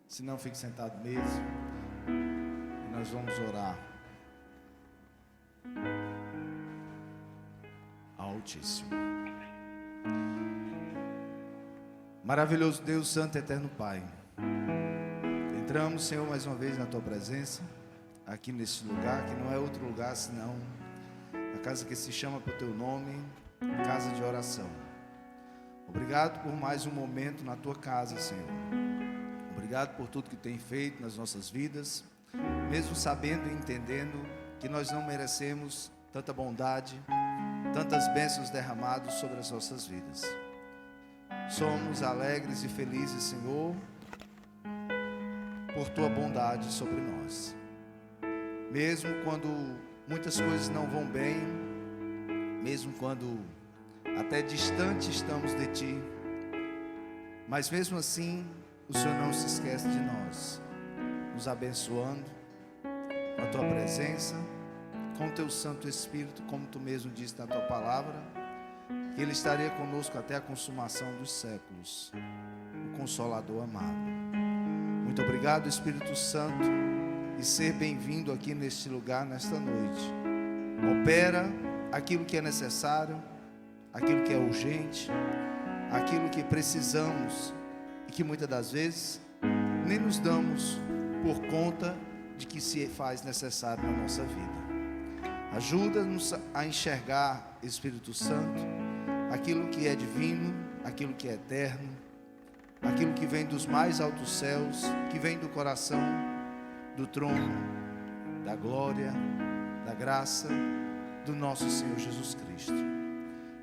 Se não, fique sentado mesmo. E nós vamos orar ao Altíssimo. Maravilhoso Deus, Santo e Eterno Pai, entramos, Senhor, mais uma vez na Tua presença, aqui nesse lugar, que não é outro lugar senão a casa que se chama pelo Teu nome, casa de oração. Obrigado por mais um momento na Tua casa, Senhor. Obrigado por tudo que tem feito nas nossas vidas, mesmo sabendo e entendendo que nós não merecemos tanta bondade, tantas bênçãos derramadas sobre as nossas vidas. Somos alegres e felizes, Senhor, por Tua bondade sobre nós. Mesmo quando muitas coisas não vão bem, mesmo quando até distante estamos de Ti, mas mesmo assim, o Senhor não se esquece de nós, nos abençoando com a Tua presença, com o Teu Santo Espírito, como Tu mesmo disse na Tua palavra, que Ele estaria conosco até a consumação dos séculos, o Consolador amado. Muito obrigado, Espírito Santo, e ser bem-vindo aqui neste lugar, nesta noite. Opera aquilo que é necessário, aquilo que é urgente, aquilo que precisamos e que muitas das vezes nem nos damos por conta de que se faz necessário na nossa vida. Ajuda-nos a enxergar, Espírito Santo, aquilo que é divino, aquilo que é eterno, aquilo que vem dos mais altos céus, que vem do coração, do trono, da glória, da graça do nosso Senhor Jesus Cristo.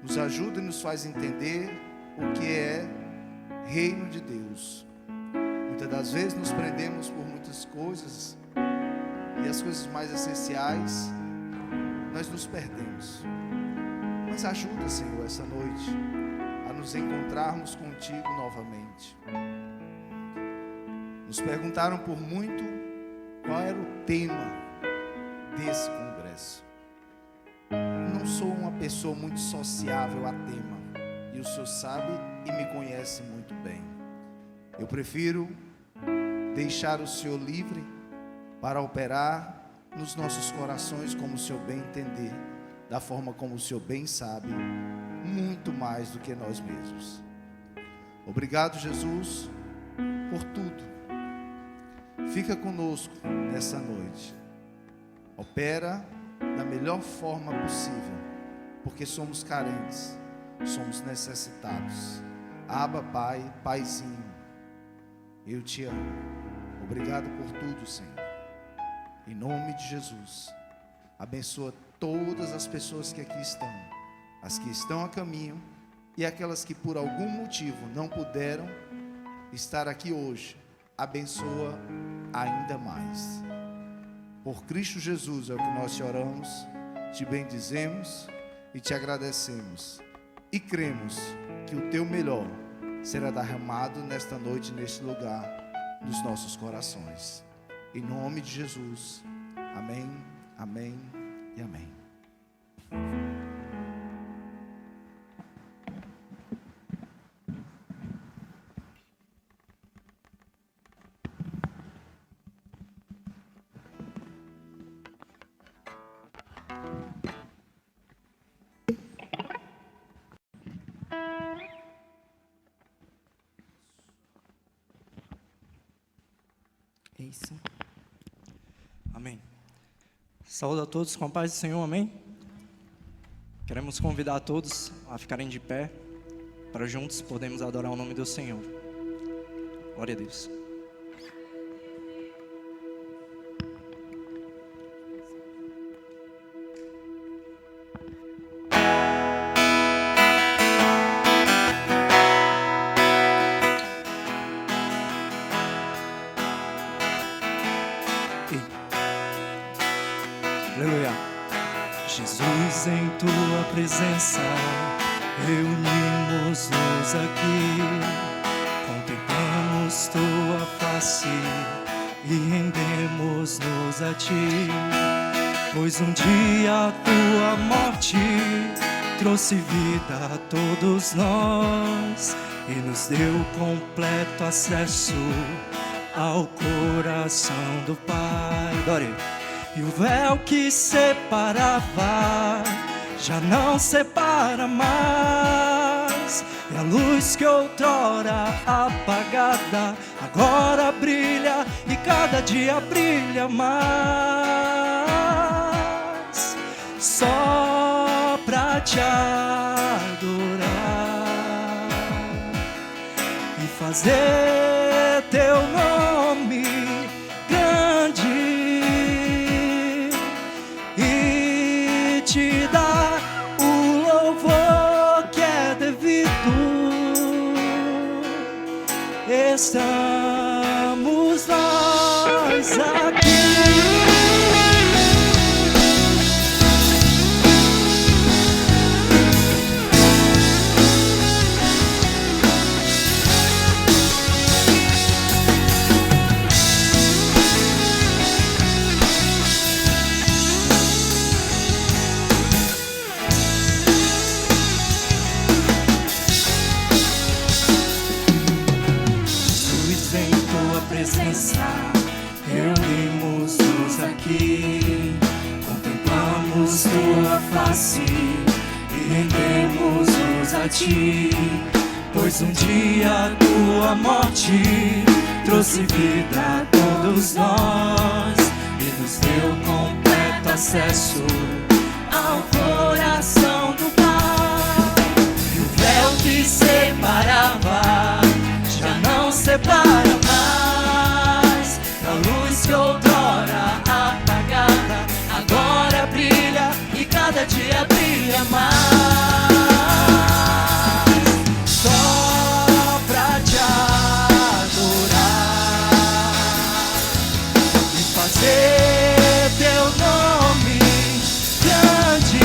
Nos ajuda e nos faz entender o que é reino de Deus. Muitas das vezes nos prendemos por muitas coisas e as coisas mais essenciais nós nos perdemos. Mas ajuda, Senhor, essa noite a nos encontrarmos contigo novamente. Nos perguntaram por muito qual era o tema desse congresso. Eu não sou uma pessoa muito sociável a tema, e o Senhor sabe e me conhece muito bem. Eu prefiro deixar o Senhor livre para operar nos nossos corações como o Senhor bem entender, da forma como o Senhor bem sabe, muito mais do que nós mesmos. Obrigado, Jesus, por tudo. Fica conosco nessa noite. Opera da melhor forma possível, porque somos carentes, somos necessitados. Abba, Pai, Paizinho, eu te amo. Obrigado por tudo, Senhor. Em nome de Jesus, abençoa todas as pessoas que aqui estão, as que estão a caminho e aquelas que por algum motivo não puderam estar aqui hoje. Abençoa ainda mais. Por Cristo Jesus é o que nós te oramos, te bendizemos e te agradecemos. E cremos que o Teu melhor será derramado nesta noite, neste lugar, nos nossos corações. Em nome de Jesus. Amém, amém e amém. Isso. Amém. Saúde a todos com a paz do Senhor, amém? Queremos convidar a todos a ficarem de pé, para juntos podermos adorar o nome do Senhor. Glória a Deus. Aleluia. Jesus, em Tua presença, reunimos-nos aqui, contemplamos Tua face e rendemos-nos a Ti, pois um dia a Tua morte trouxe vida a todos nós e nos deu completo acesso ao coração do Pai. Adore. E o véu que separava já não separa mais. E a luz que outrora apagada agora brilha e cada dia brilha mais. Só pra te adorar e fazer teu nome grande e te dar o louvor que é devido. Estamos nós aqui. Reunimos-nos aqui, contemplamos tua face e rendemos-nos a ti, pois um dia tua morte trouxe vida a todos nós e nos deu completo acesso ao coração do Pai. E o véu que separava já não separa mais. A luz que outrora apagada agora brilha e cada dia brilha mais. Só pra te adorar e fazer teu nome grande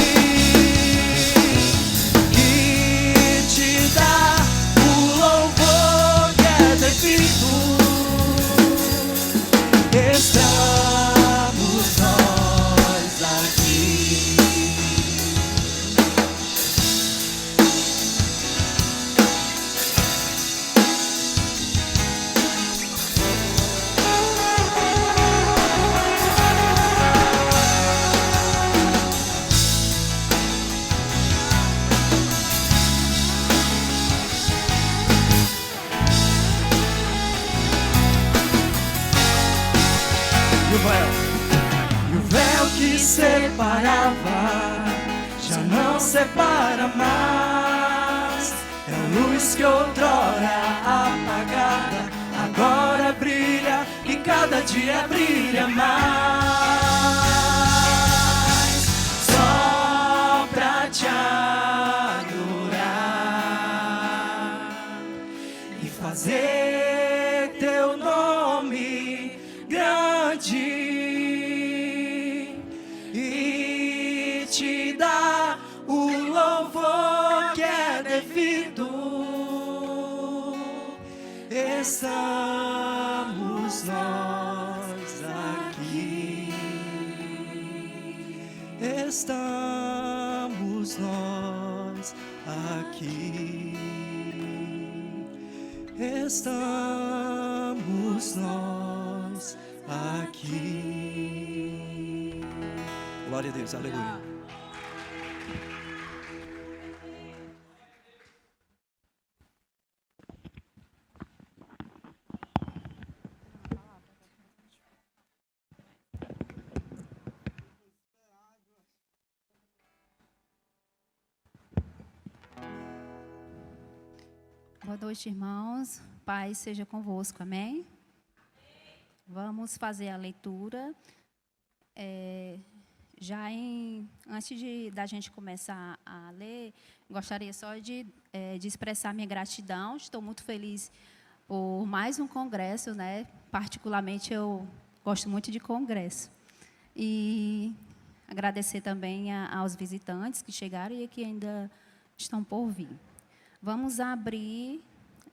e te dar o louvor que é devido. Estamos nós aqui. E o véu que separava já não separa mais. É a luz que outrora apagada agora brilha e cada dia brilha mais. Só pra te adorar e fazer teu nome grande e te dar o louvor que é devido. Estamos nós aqui. Estamos nós aqui. Estamos nós aqui. Glória a Deus, aleluia. Boa noite, irmãos. Paz seja convosco, amém? Vamos fazer a leitura. Antes da gente começar a ler, gostaria só de expressar minha gratidão. Estou muito feliz por mais um congresso, né? Particularmente, eu gosto muito de congresso. E agradecer também aos visitantes que chegaram e que ainda estão por vir. Vamos abrir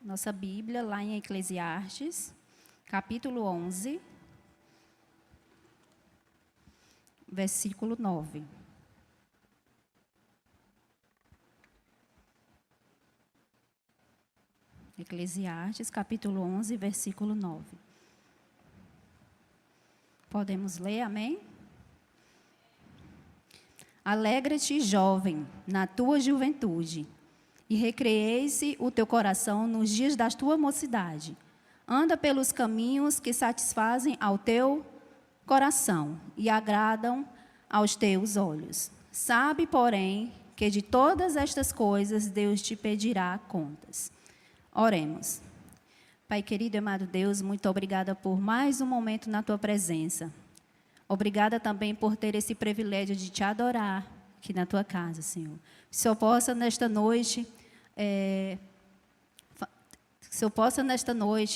nossa Bíblia lá em Eclesiastes, capítulo 11, versículo 9. Eclesiastes, capítulo 11, versículo 9. Podemos ler, amém? Alegra-te, jovem, na tua juventude, e recreie-se o teu coração nos dias da tua mocidade. Anda pelos caminhos que satisfazem ao teu coração e agradam aos teus olhos. Sabe, porém, que de todas estas coisas Deus te pedirá contas. Oremos. Pai querido e amado Deus, muito obrigada por mais um momento na tua presença. Obrigada também por ter esse privilégio de te adorar aqui na tua casa, Senhor. Que o Senhor possa nesta noite,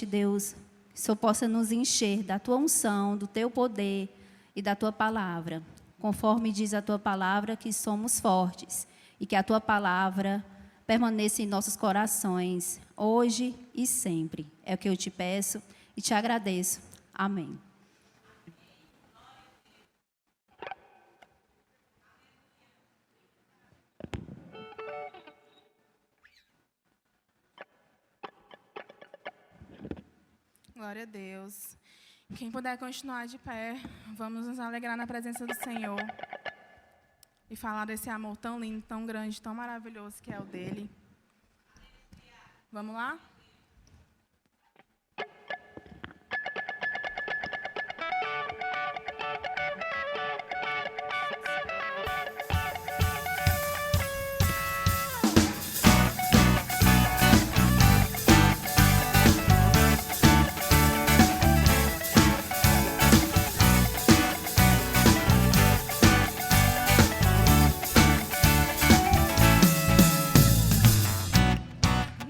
Deus, que o Senhor possa nos encher da tua unção, do teu poder e da tua palavra. Conforme diz a tua palavra, que somos fortes e que a tua palavra permaneça em nossos corações, hoje e sempre. É o que eu te peço e te agradeço. Amém. Glória a Deus. Quem puder continuar de pé, vamos nos alegrar na presença do Senhor e falar desse amor tão lindo, tão grande, tão maravilhoso que é o dele. Vamos lá?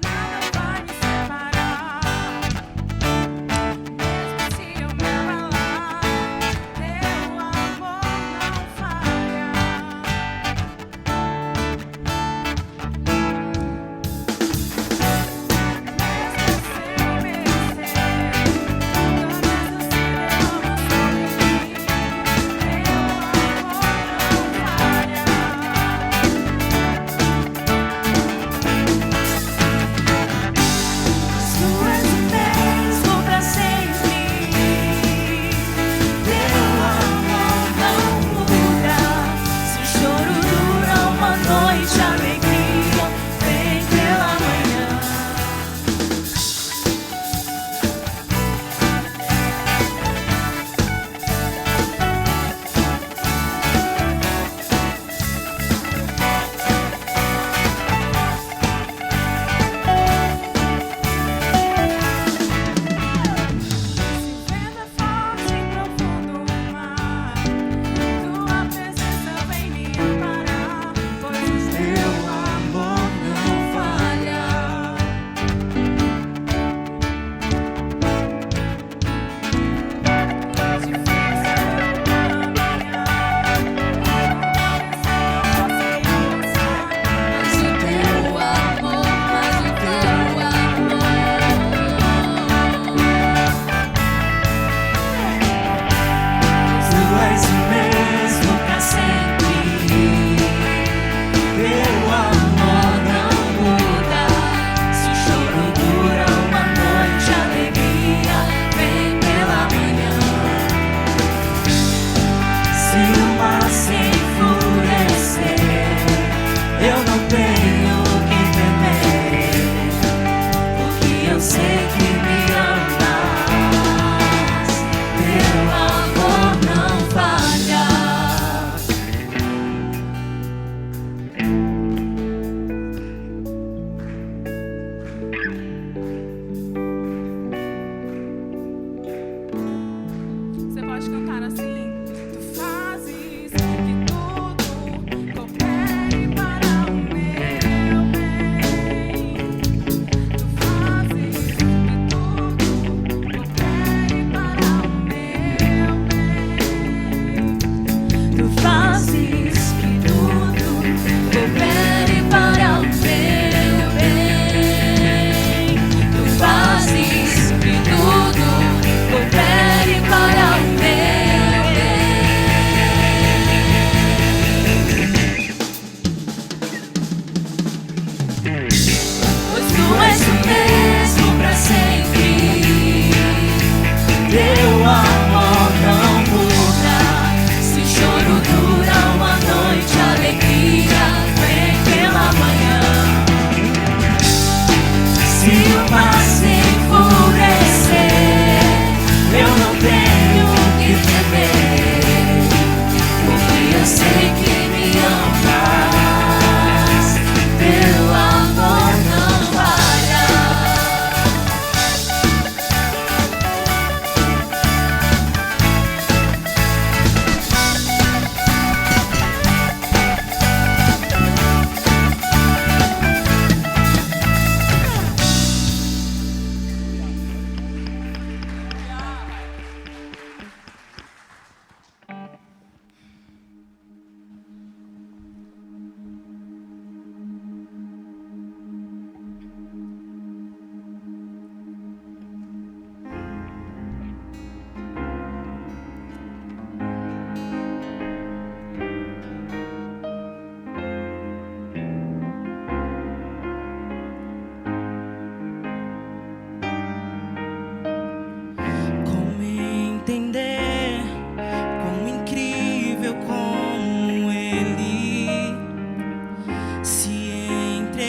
Nada vai me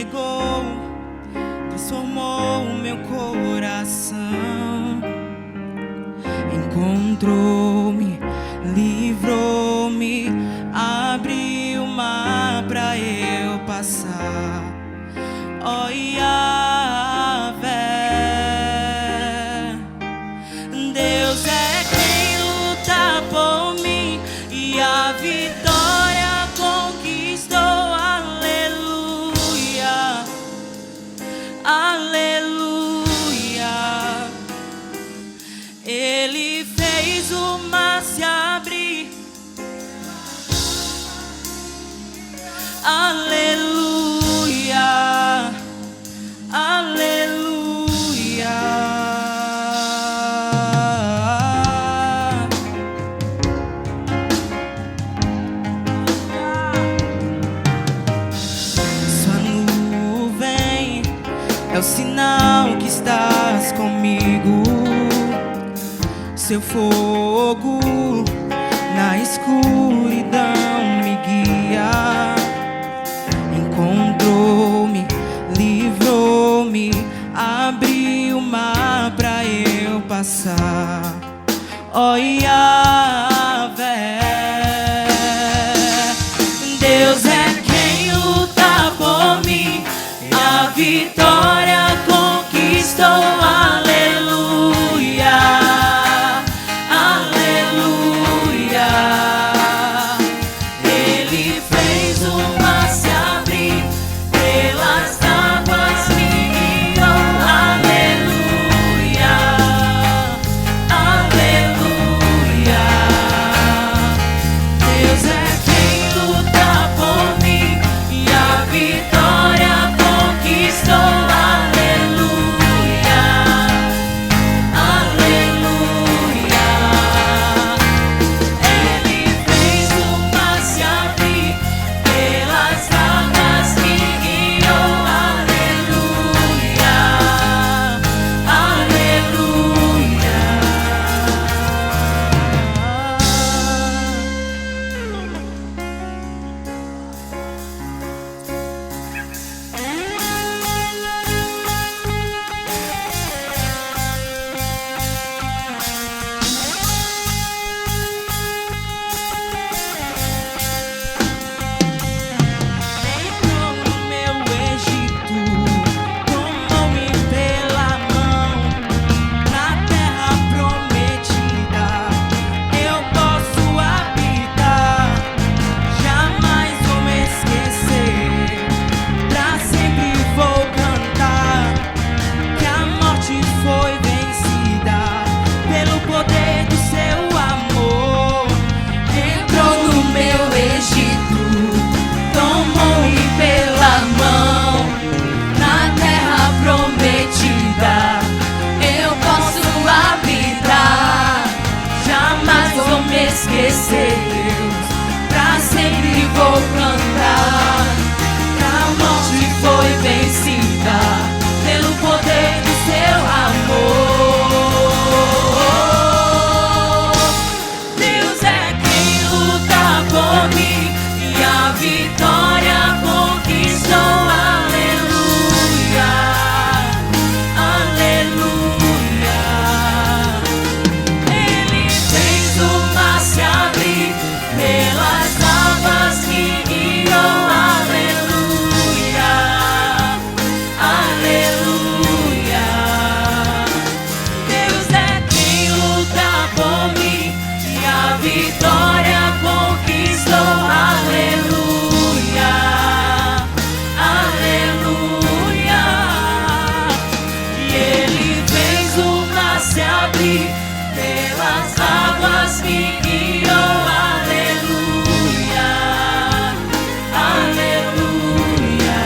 carregou, transformou o meu coração. Encontrou-me, livrou-me, abriu o mar pra eu passar. Ó Yahvé, Deus é quem luta por mim e a vitória conquistou. Aleluia, aleluia. Ele fez o mar se abrir. Aleluia, aleluia. Sua nuvem é o sinal que estás comigo. Seu fogo na escuridão me guia. Encontrou-me, livrou-me, abriu o mar pra eu passar. Ó Yahvé, Deus é quem luta por mim, a vitória conquistou. Aleluia, aleluia. Ele fez o mar se abrir, pelas águas me guiou. Aleluia, aleluia. Deus é quem luta por mim e a vitória conquistou. Aleluia, aleluia. Ele fez o mar se abrir, pelas águas me guiou. Aleluia, aleluia. Entrou no meu Egito, tomou-me pela mão, na terra prometida eu posso habitar. Jamais vou me esquecer, pra sempre vou cantar que a morte foi vencida pelo poder do seu amor. Entrou no meu Egito, tomou-me pela mão, na terra prometida eu posso habitar. Jamais vou me esquecer, Deus, pra sempre vou cantar que a morte foi vencida pelo poder do seu amor. Deus é quem luta por mim e a vitória conquistou. Aleluia, aleluia. Ele fez o mar se abrir, pelas águas me guiou. Aleluia, aleluia. Deus é quem luta por mim e a vitória conquistou. Aleluia, aleluia. E ele fez o mar se abrir, pelas águas me guiou. Aleluia, aleluia.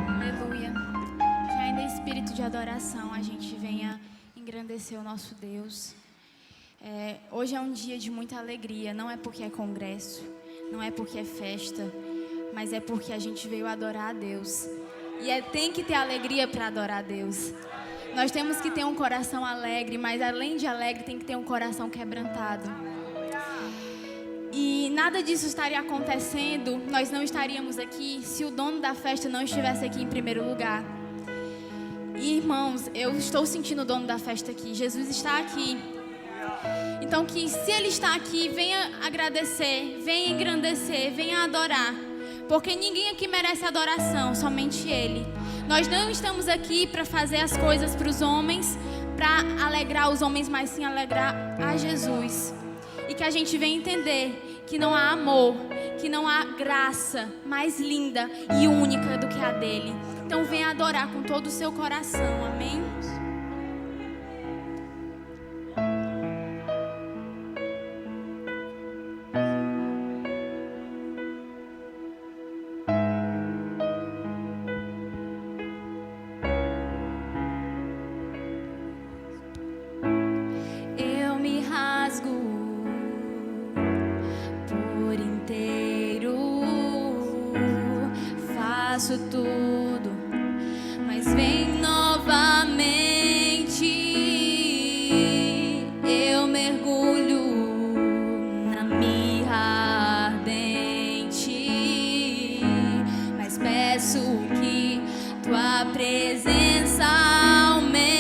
Aleluia. Que ainda em espírito de adoração a gente venha engrandecer o nosso Deus. Hoje é um dia de muita alegria, não é porque é congresso, não é porque é festa, mas é porque a gente veio adorar a Deus. E tem que ter alegria para adorar a Deus. Nós temos que ter um coração alegre, mas além de alegre, tem que ter um coração quebrantado. E nada disso estaria acontecendo, nós não estaríamos aqui se o dono da festa não estivesse aqui em primeiro lugar. E, irmãos, eu estou sentindo o dono da festa aqui. Jesus está aqui. Então, que se Ele está aqui, venha agradecer, venha engrandecer, venha adorar. Porque ninguém aqui merece adoração, somente Ele. Nós não estamos aqui para fazer as coisas para os homens, para alegrar os homens, mas sim alegrar a Jesus. E que a gente venha entender que não há amor, que não há graça mais linda e única do que a dele. Então venha adorar com todo o seu coração, amém? Eu me rasgo por inteiro, faço tudo, mas vem novamente. Eu mergulho na mirra ardente, mas peço que tua presença aumente.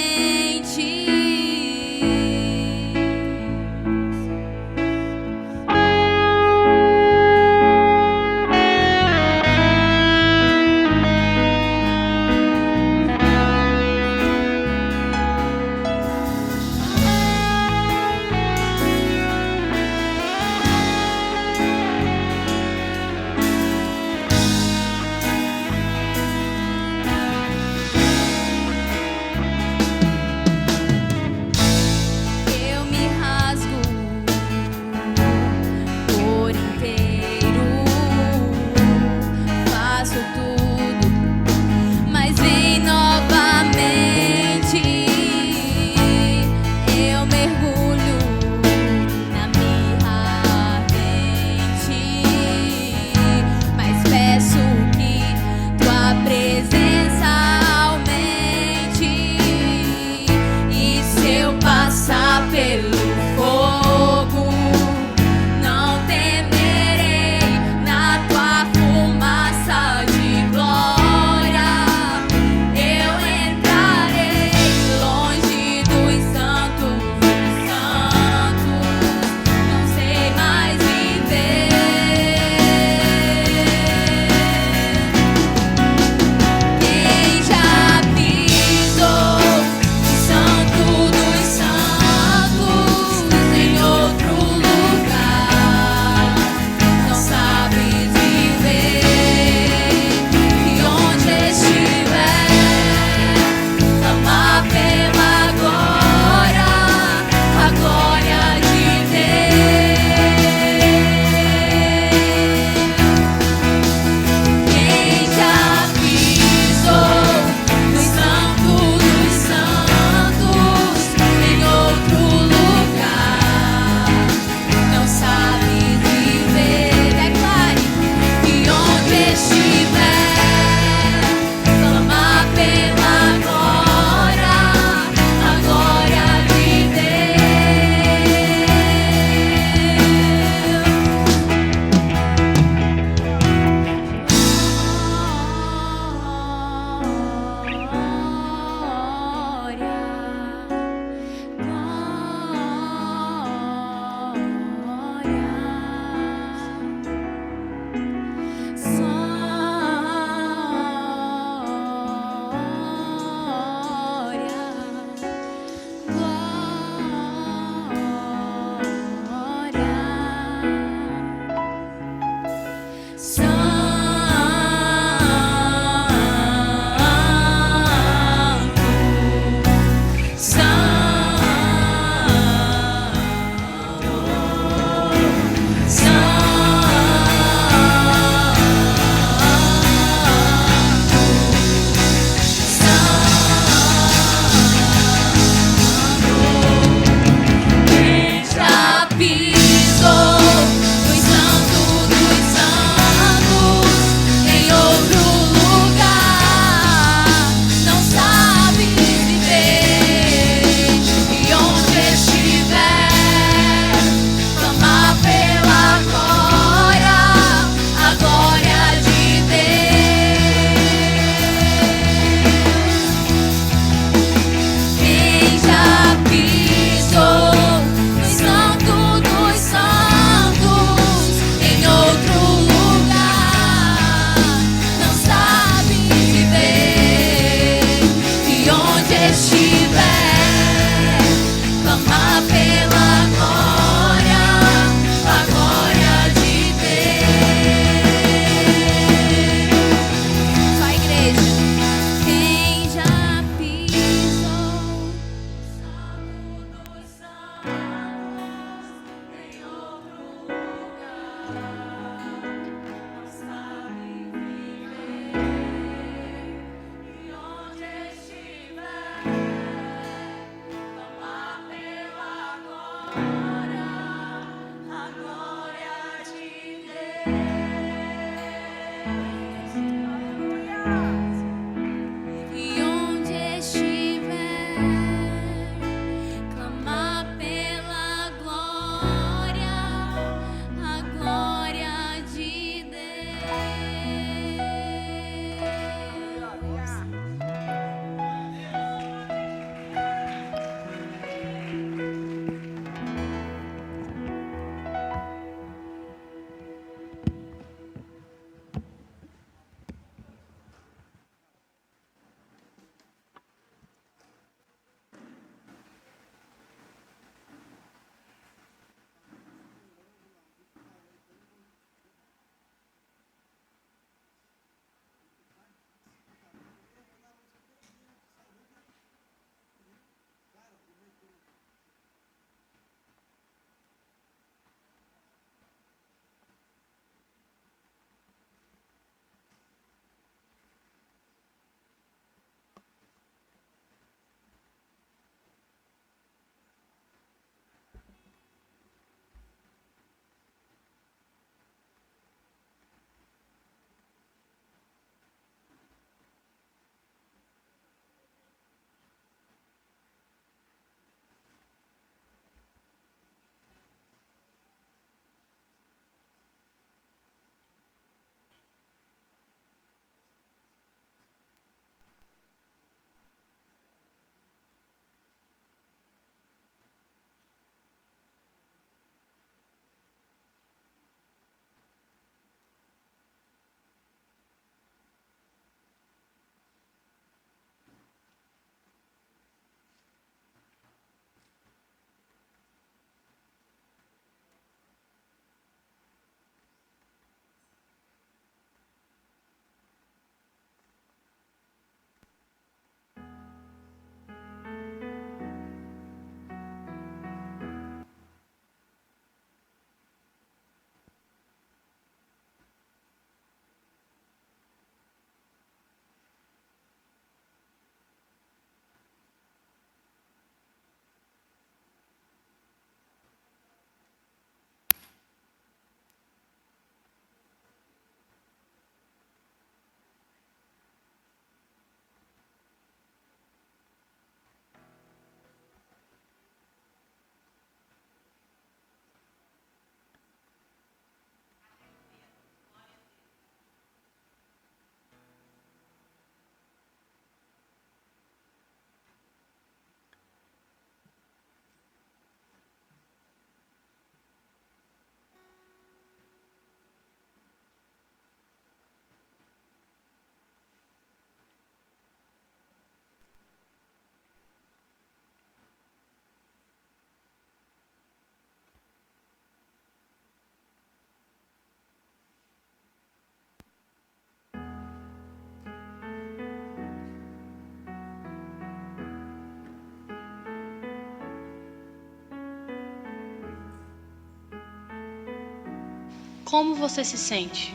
Como você se sente?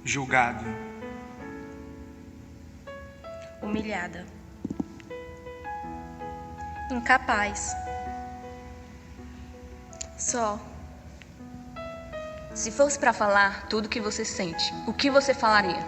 Julgado. Humilhada. Incapaz. Só. Se fosse para falar tudo o que você sente, o que você falaria?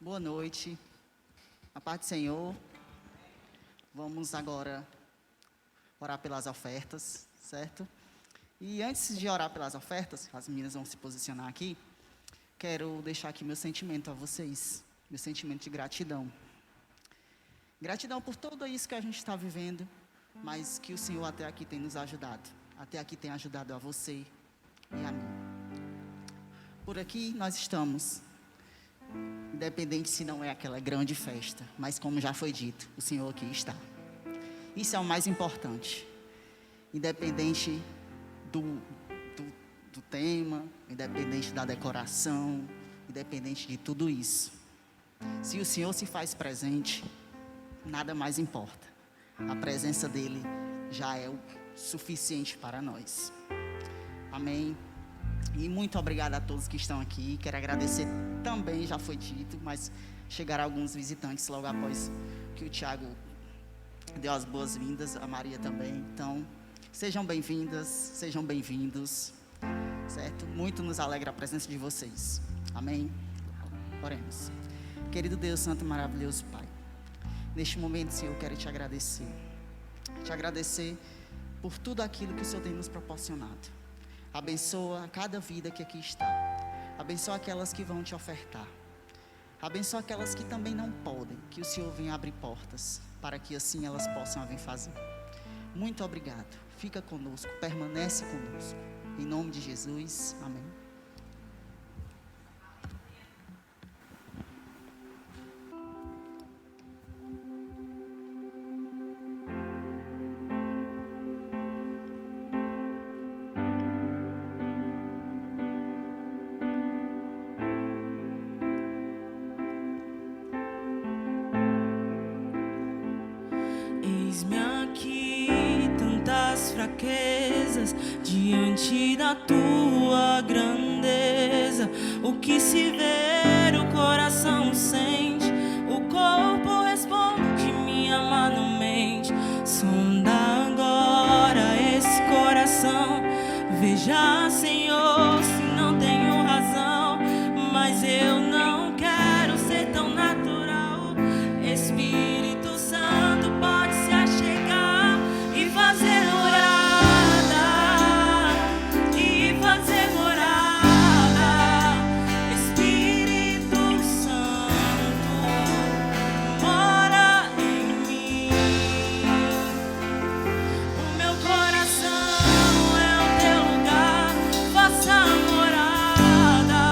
Boa noite. A paz do Senhor. Vamos agora orar pelas ofertas, certo? E antes de orar pelas ofertas, as meninas vão se posicionar aqui, quero deixar aqui meu sentimento a vocês, meu sentimento de gratidão. Gratidão por tudo isso que a gente está vivendo, mas que o Senhor até aqui tem nos ajudado. Até aqui tem ajudado a você e a mim. Por aqui nós estamos, independente se não é aquela grande festa, mas como já foi dito, o Senhor aqui está. Isso é o mais importante. Independente do tema, independente da decoração, independente de tudo isso. Se o Senhor se faz presente, nada mais importa. A presença dEle já é o suficiente para nós. Amém. E muito obrigado a todos que estão aqui. Quero agradecer também, já foi dito, mas chegaram alguns visitantes logo após que o Tiago deu as boas-vindas, a Maria também. Então, sejam bem-vindas, sejam bem-vindos, certo? Muito nos alegra a presença de vocês. Amém? Oremos. Querido Deus, Santo e maravilhoso Pai, neste momento, Senhor, eu quero te agradecer. Te agradecer por tudo aquilo que o Senhor tem nos proporcionado. Abençoa cada vida que aqui está. Abençoa aquelas que vão te ofertar. Abençoa aquelas que também não podem, que o Senhor venha abrir portas, para que assim elas possam vir fazer. Muito obrigado. Fica conosco, permanece conosco. Em nome de Jesus, amém. Eis-me aqui, tantas fraquezas, diante da tua grandeza. O que se vê, o coração sente, o corpo responde, minha mano mente. Sonda agora esse coração, veja, Senhor, se não tenho razão, mas eu não quero ser tão natural. Espírito Santo pode se achegar e fazer morada, e fazer morada. Espírito Santo mora em mim. O meu coração é o teu lugar, faça morada.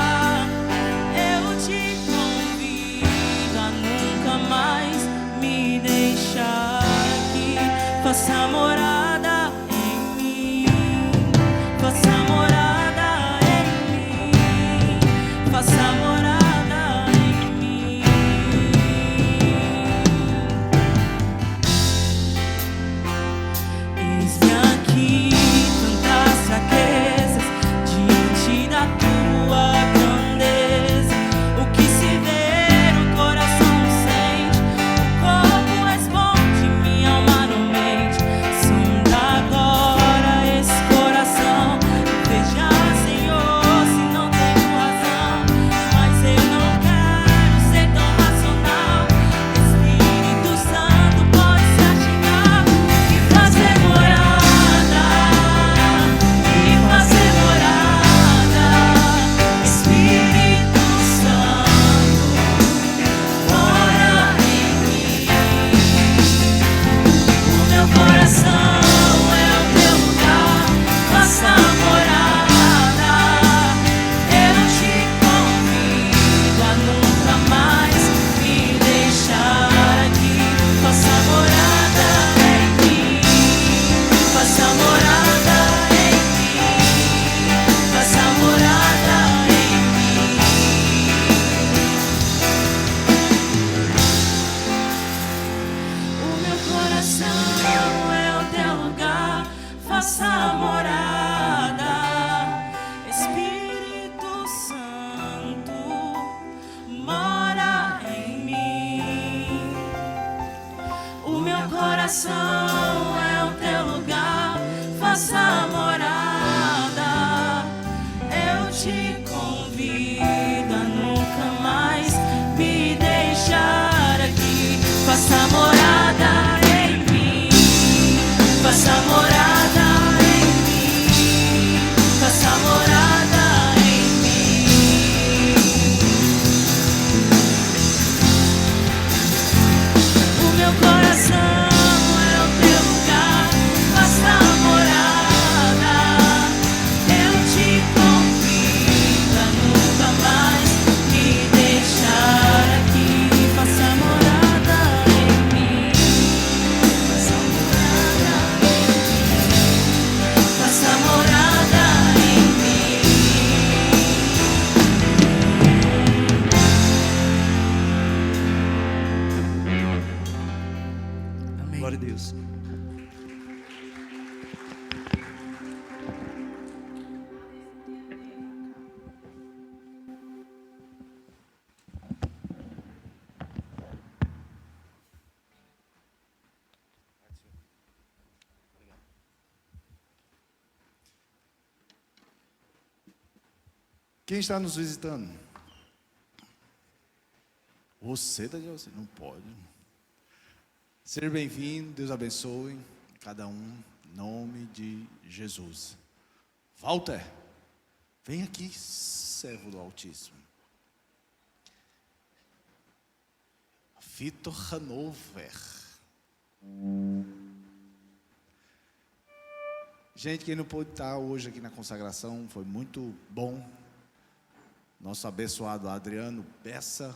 Eu te convido a nunca mais me deixar aqui. Faça morada em mim, faça morada em mim, faça morada em mim. Eis-me aqui, tantas fraquezas, diante da tua grandeza. O que se vê, o coração sente, o corpo responde, minha alma não mente. Sonda agora esse coração, veja, Senhor, se não tenho razão, mas eu não quero ser tão racional. Espírito Santo pode se achegar e fazer morada, e fazer morada. Espírito Santo mora em mim. O meu coração é o teu lugar, faça morada. Eu te convido a nunca mais me deixar aqui. Faça morada em mim, faça morada em mim, faça morada em mim. O meu coração é o teu lugar, faça morada. Espírito Santo mora em mim. O meu coração é o teu lugar, faça morada. Eu te convido a nunca mais me deixar Amém. Glória a Deus. Quem está nos visitando? Você, você não pode. Seja bem-vindo, Deus abençoe cada um, em nome de Jesus. Walter, vem aqui, servo do Altíssimo. Vitor Hanover. Gente, quem não pôde estar hoje aqui na consagração, foi muito bom. Nosso abençoado Adriano Bessa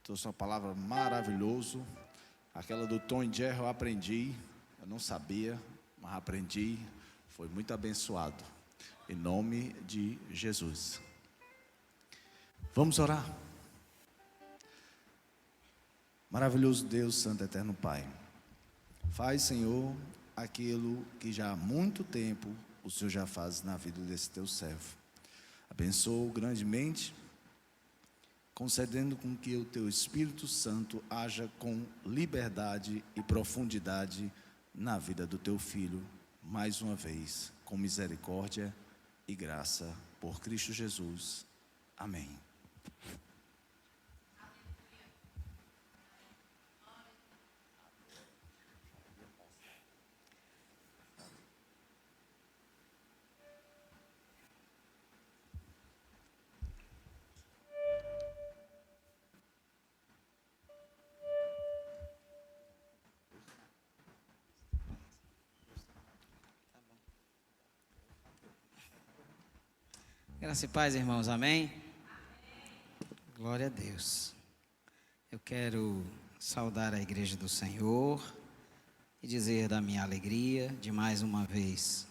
trouxe uma palavra maravilhosa. Aquela do Tom e Jerry eu aprendi, eu não sabia, mas aprendi. Foi muito abençoado. Em nome de Jesus. Vamos orar. Maravilhoso Deus, Santo Eterno Pai. Faz, Senhor, aquilo que já há muito tempo o Senhor já faz na vida desse teu servo. Abençoa grandemente, concedendo com que o teu Espírito Santo haja com liberdade e profundidade na vida do teu filho, mais uma vez, com misericórdia e graça, por Cristo Jesus. Amém. Graça e paz, irmãos, amém? Glória a Deus. Eu quero saudar a igreja do Senhor e dizer da minha alegria de mais uma vez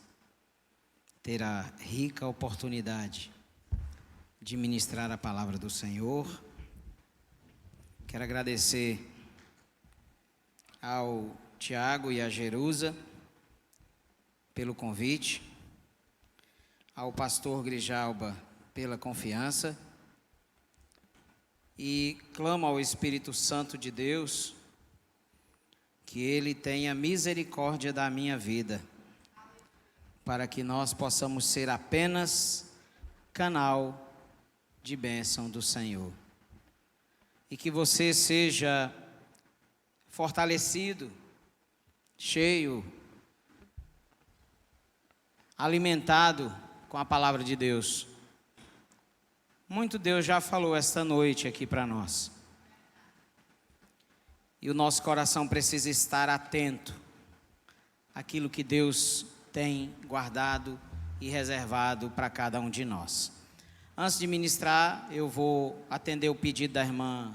ter a rica oportunidade de ministrar a palavra do Senhor. Quero agradecer ao Tiago e a Jerusa pelo convite, ao pastor Grijalba pela confiança, e clamo ao Espírito Santo de Deus que Ele tenha misericórdia da minha vida, para que nós possamos ser apenas canal de bênção do Senhor, e que você seja fortalecido, cheio, alimentado com a palavra de Deus. Muito Deus já falou esta noite aqui para nós. E o nosso coração precisa estar atento àquilo que Deus tem guardado e reservado para cada um de nós. Antes de ministrar, eu vou atender o pedido da irmã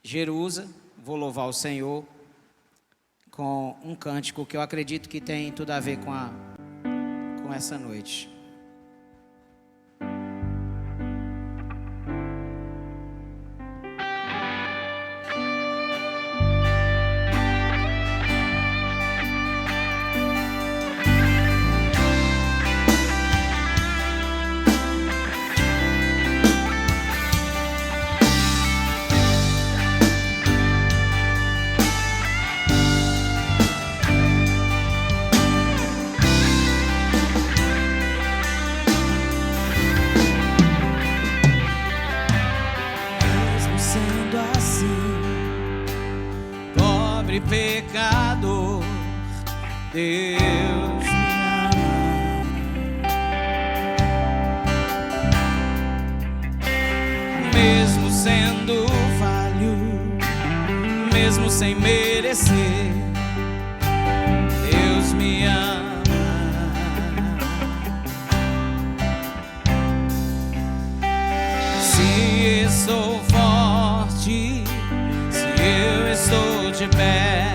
Jerusa, vou louvar o Senhor com um cântico que eu acredito que tem tudo a ver com essa noite. Pecador, Deus me ama. Mesmo sendo falho, mesmo sem merecer, Deus me ama. Se estou forte, se eu estou de pé,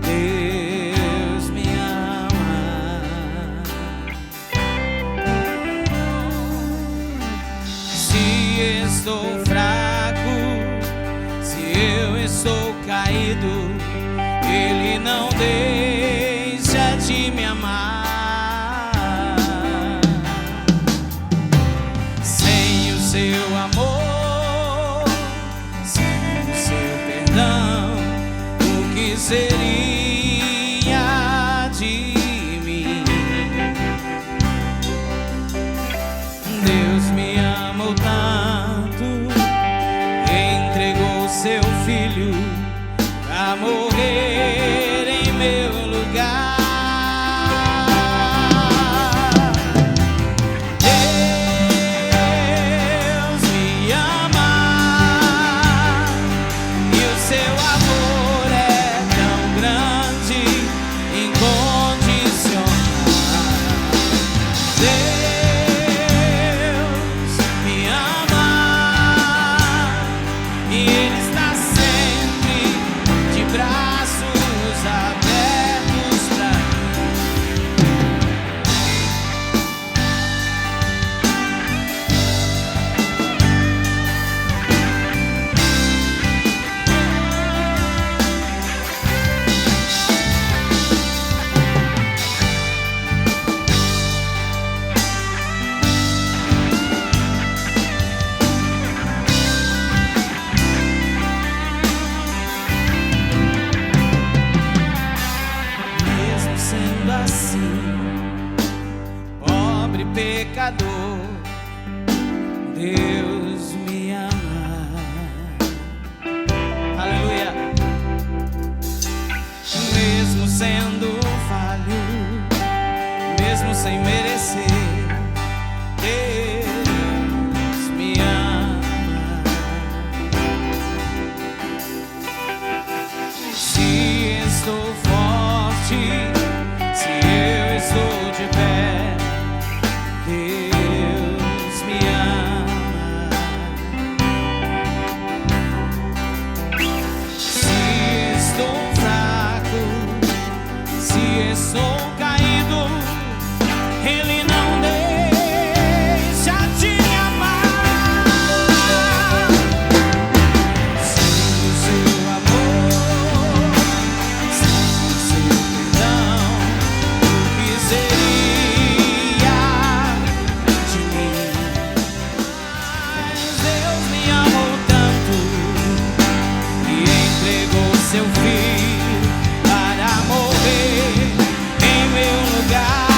Deus me ama. Se estou fraco, se eu estou caído, Ele não deixa de me amar. Sem o seu amor, sem o seu perdão, o que seria de mim? Deus me amou tanto, entregou seu filho pra morrer em meu lugar. Deus me ama e o seu amor é tão grande, incondicional. Deus me ama e Ele está sempre de braços abertos pra mim. Mesmo sendo assim, pobre pecador, Deus me ama. Aleluia. Mesmo sendo falho, mesmo sem merecer, Deus me ama. Se estou forte, se eu estou de pé, Deus me ama. Se estou fraco, se estou caído, Ele não deixa de me amar. Sem o seu amor, sem o seu perdão, o que seria de mim? Mas Deus me amou tanto e entregou seu filho para morrer em meu lugar.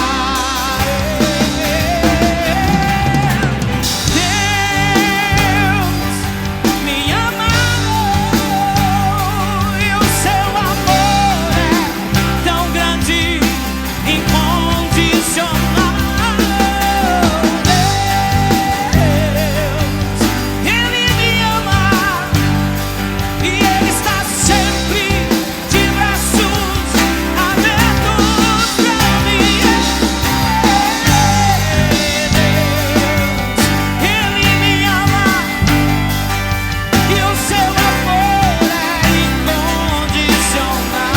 Deus me amou e o seu amor é tão grande, incondicional. Deus, Ele me ama e Ele está sempre de braços abertos pra mim. Deus, Ele me ama e o seu amor é incondicional.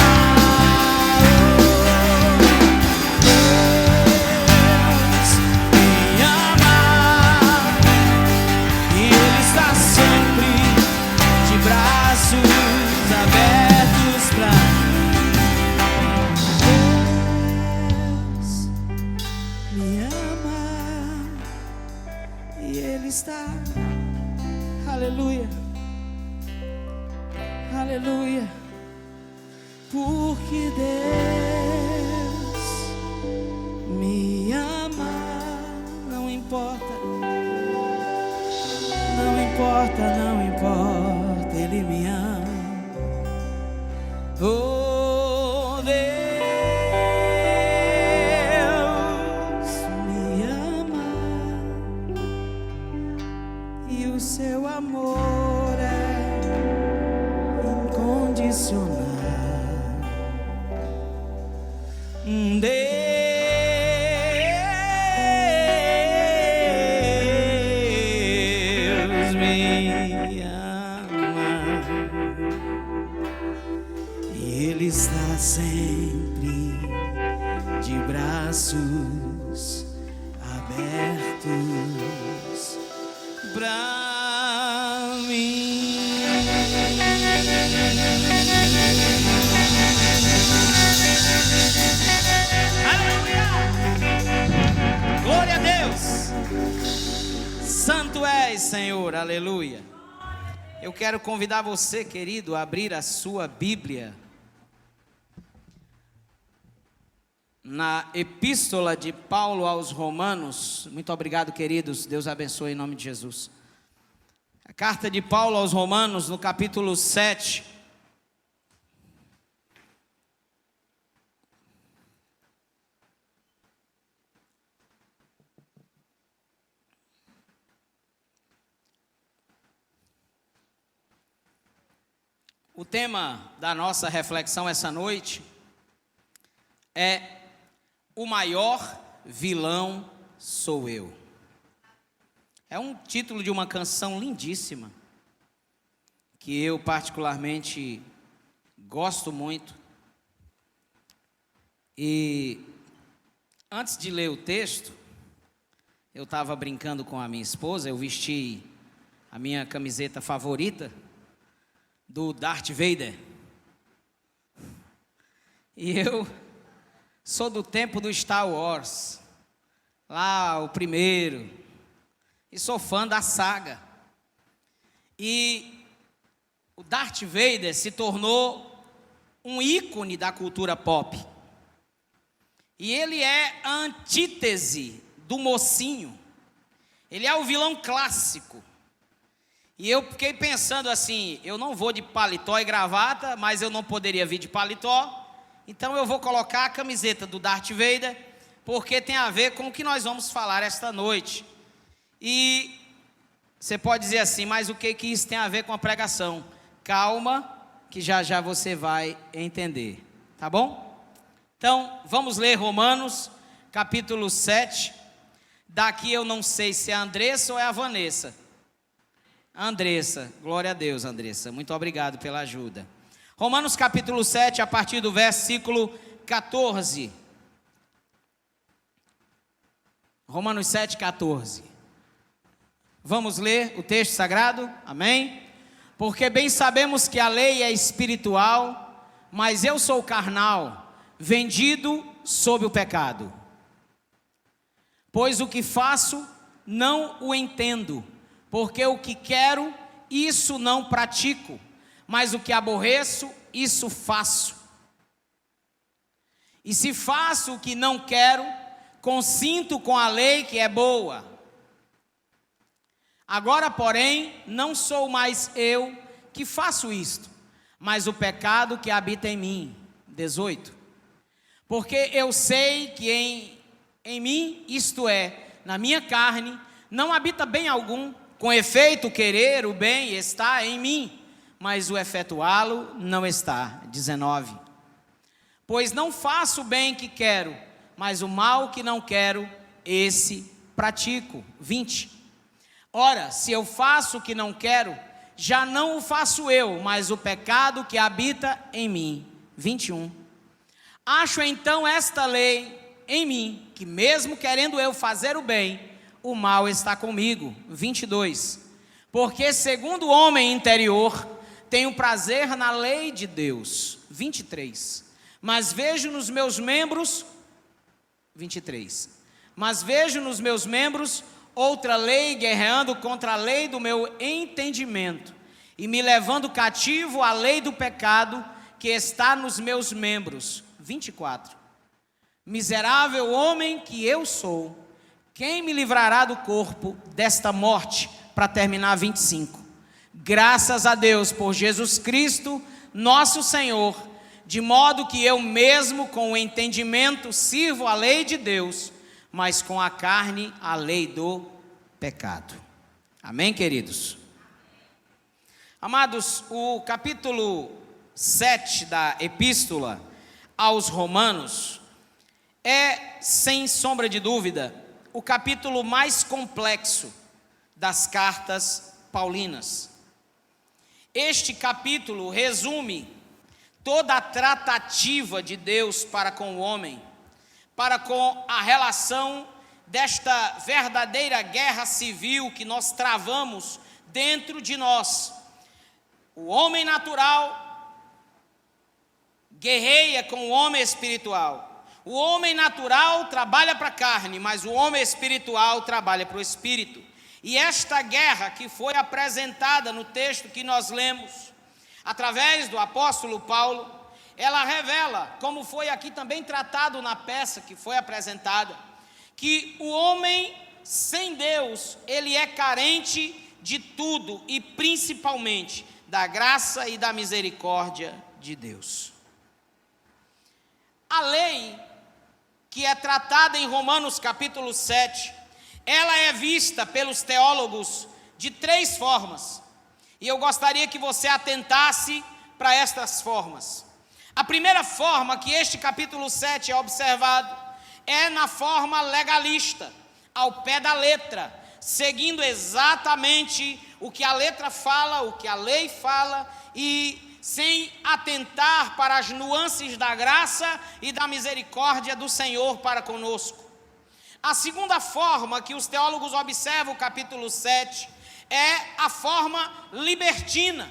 Deus me ama e Ele está sempre de braços abertos pra mim. Deus me ama e Ele está, aleluia, aleluia, porque Deus me ama. Não importa, não importa, não importa, Ele me ama. Oh, Deus me ama e o seu amor é incondicional. Deus me ama e Ele está sempre de braços abertos pra mim. Senhor, aleluia. Eu quero convidar você, querido, a abrir a sua Bíblia na Epístola de Paulo aos Romanos. Muito obrigado, queridos, Deus abençoe em nome de Jesus. A carta de Paulo aos Romanos, no capítulo 7. O tema da nossa reflexão essa noite é: o maior vilão sou eu. É um título de uma canção lindíssima, que eu particularmente gosto muito. E antes de ler o texto, eu estava brincando com a minha esposa, eu vesti a minha camiseta favorita, do Darth Vader. E eu sou do tempo do Star Wars, lá o primeiro, e sou fã da saga. E o Darth Vader se tornou um ícone da cultura pop. E ele é a antítese do mocinho. Ele é o vilão clássico. E eu fiquei pensando assim, eu não vou de paletó e gravata, mas eu não poderia vir de paletó, então eu vou colocar a camiseta do Darth Vader, porque tem a ver com o que nós vamos falar esta noite. E você pode dizer assim, mas o que isso tem a ver com a pregação? Calma, que já já você vai entender, tá bom? Então, vamos ler Romanos, capítulo 7. Daqui eu não sei se é a Andressa ou é a Vanessa. Andressa, glória a Deus, Andressa, muito obrigado pela ajuda. Romanos capítulo 7, a partir do versículo 14. Romanos 7, 14. Vamos ler o texto sagrado? Amém? Porque bem sabemos que a lei é espiritual, mas eu sou carnal, vendido sob o pecado. Pois o que faço, não o entendo. Porque o que quero, isso não pratico, mas o que aborreço, isso faço. E se faço o que não quero, consinto com a lei que é boa. Agora, porém, não sou mais eu que faço isto, mas o pecado que habita em mim. 18. Porque eu sei que em mim, isto é, na minha carne, não habita bem algum. Com efeito, querer o bem está em mim, mas o efetuá-lo não está. 19. Pois não faço o bem que quero, mas o mal que não quero, esse pratico. 20. Ora, se eu faço o que não quero, já não o faço eu, mas o pecado que habita em mim. 21. Acho então esta lei em mim, que mesmo querendo eu fazer o bem, o mal está comigo. 22. Porque segundo o homem interior, tenho prazer na lei de Deus. 23. Mas vejo nos meus membros, 23. Mas vejo nos meus membros outra lei guerreando contra a lei do meu entendimento e me levando cativo à lei do pecado que está nos meus membros. 24. Miserável homem que eu sou, quem me livrará do corpo desta morte? Para terminar, 25. Graças a Deus por Jesus Cristo, nosso Senhor, de modo que eu mesmo com o entendimento sirvo a lei de Deus, mas com a carne a lei do pecado. Amém, queridos? Amados, o capítulo 7 da Epístola aos Romanos é, sem sombra de dúvida, o capítulo mais complexo das cartas paulinas. Este capítulo resume toda a tratativa de Deus para com o homem, para com a relação desta verdadeira guerra civil que nós travamos dentro de nós. O homem natural guerreia com o homem espiritual. O homem natural trabalha para a carne, mas o homem espiritual trabalha para o espírito. E esta guerra que foi apresentada no texto que nós lemos, através do apóstolo Paulo, ela revela, como foi aqui também tratado na peça que foi apresentada, que o homem sem Deus, ele é carente de tudo e principalmente da graça e da misericórdia de Deus. A lei que é tratada em Romanos capítulo 7, ela é vista pelos teólogos de 3 formas. E eu gostaria que você atentasse para estas formas. A primeira forma que este capítulo 7 é observado é na forma legalista, ao pé da letra, seguindo exatamente o que a letra fala, o que a lei fala, e sem atentar para as nuances da graça e da misericórdia do Senhor para conosco. A segunda forma que os teólogos observam o capítulo 7 é a forma libertina,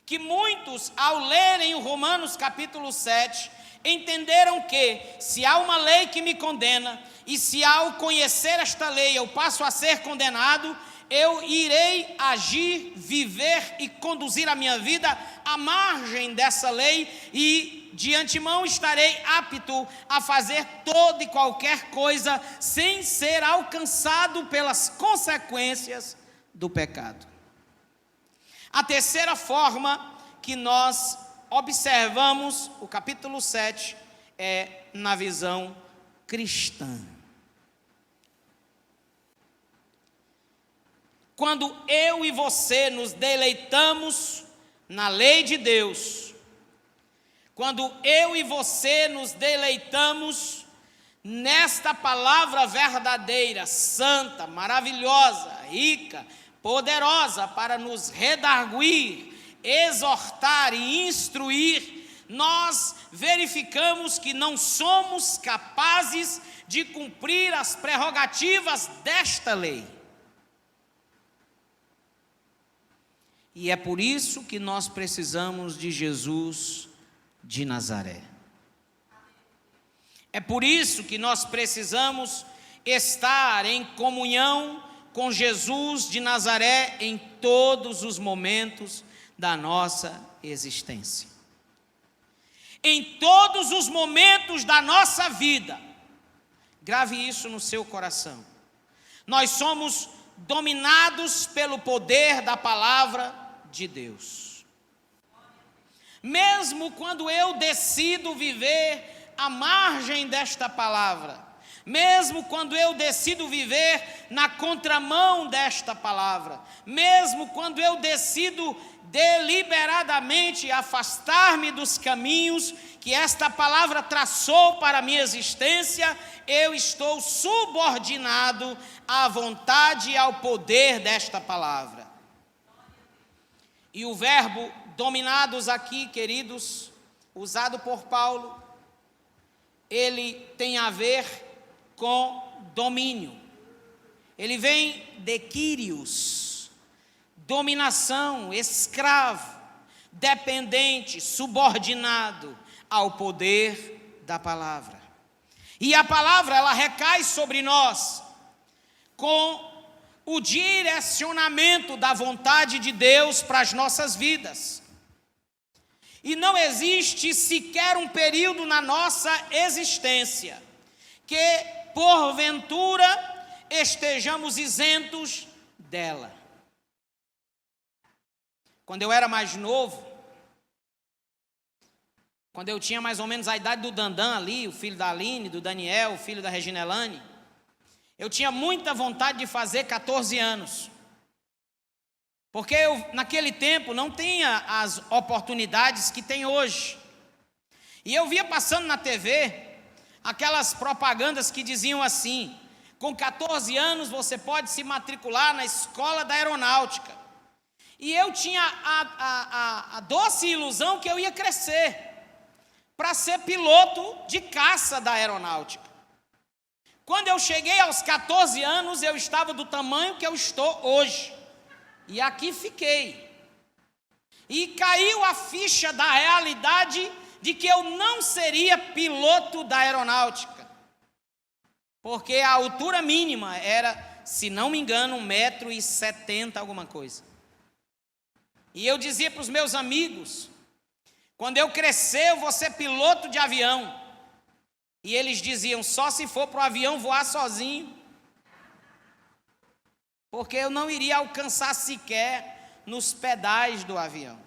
que muitos, ao lerem o Romanos capítulo 7, entenderam que se há uma lei que me condena, e se ao conhecer esta lei eu passo a ser condenado, eu irei agir, viver e conduzir a minha vida à margem dessa lei e de antemão estarei apto a fazer toda e qualquer coisa sem ser alcançado pelas consequências do pecado. A terceira forma que nós observamos o capítulo 7 é na visão cristã. Quando eu e você nos deleitamos na lei de Deus, quando eu e você nos deleitamos nesta palavra verdadeira, santa, maravilhosa, rica, poderosa para nos redarguir, exortar e instruir, nós verificamos que não somos capazes de cumprir as prerrogativas desta lei. E é por isso que nós precisamos de Jesus de Nazaré. É por isso que nós precisamos estar em comunhão com Jesus de Nazaré em todos os momentos da nossa existência. Em todos os momentos da nossa vida, grave isso no seu coração. Nós somos dominados pelo poder da palavra de Deus. Mesmo quando eu decido viver à margem desta palavra, mesmo quando eu decido viver na contramão desta palavra, mesmo quando eu decido deliberadamente afastar-me dos caminhos que esta palavra traçou para a minha existência, eu estou subordinado à vontade e ao poder desta palavra. E o verbo dominados aqui, queridos, usado por Paulo, ele tem a ver com domínio. Ele vem de Kyrios, dominação, escravo, dependente, subordinado ao poder da palavra. E a palavra, ela recai sobre nós com o direcionamento da vontade de Deus para as nossas vidas. E não existe sequer um período na nossa existência que, porventura, estejamos isentos dela. Quando eu era mais novo, quando eu tinha mais ou menos a idade do Dandan ali, o filho da Aline, do Daniel, o filho da Regina Elane, eu tinha muita vontade de fazer 14 anos. Porque eu, naquele tempo, não tinha as oportunidades que tem hoje. E eu via passando na TV aquelas propagandas que diziam assim: com 14 anos você pode se matricular na escola da aeronáutica. E eu tinha a doce ilusão que eu ia crescer para ser piloto de caça da aeronáutica. Quando eu cheguei aos 14 anos, eu estava do tamanho que eu estou hoje. E aqui fiquei. E caiu a ficha da realidade de que eu não seria piloto da aeronáutica. Porque a altura mínima era se não me engano, 1,70 m, alguma coisa. E eu dizia para os meus amigos, quando eu crescer eu vou ser piloto de avião. E eles diziam, só se for para o avião voar sozinho, porque eu não iria alcançar sequer nos pedais do avião.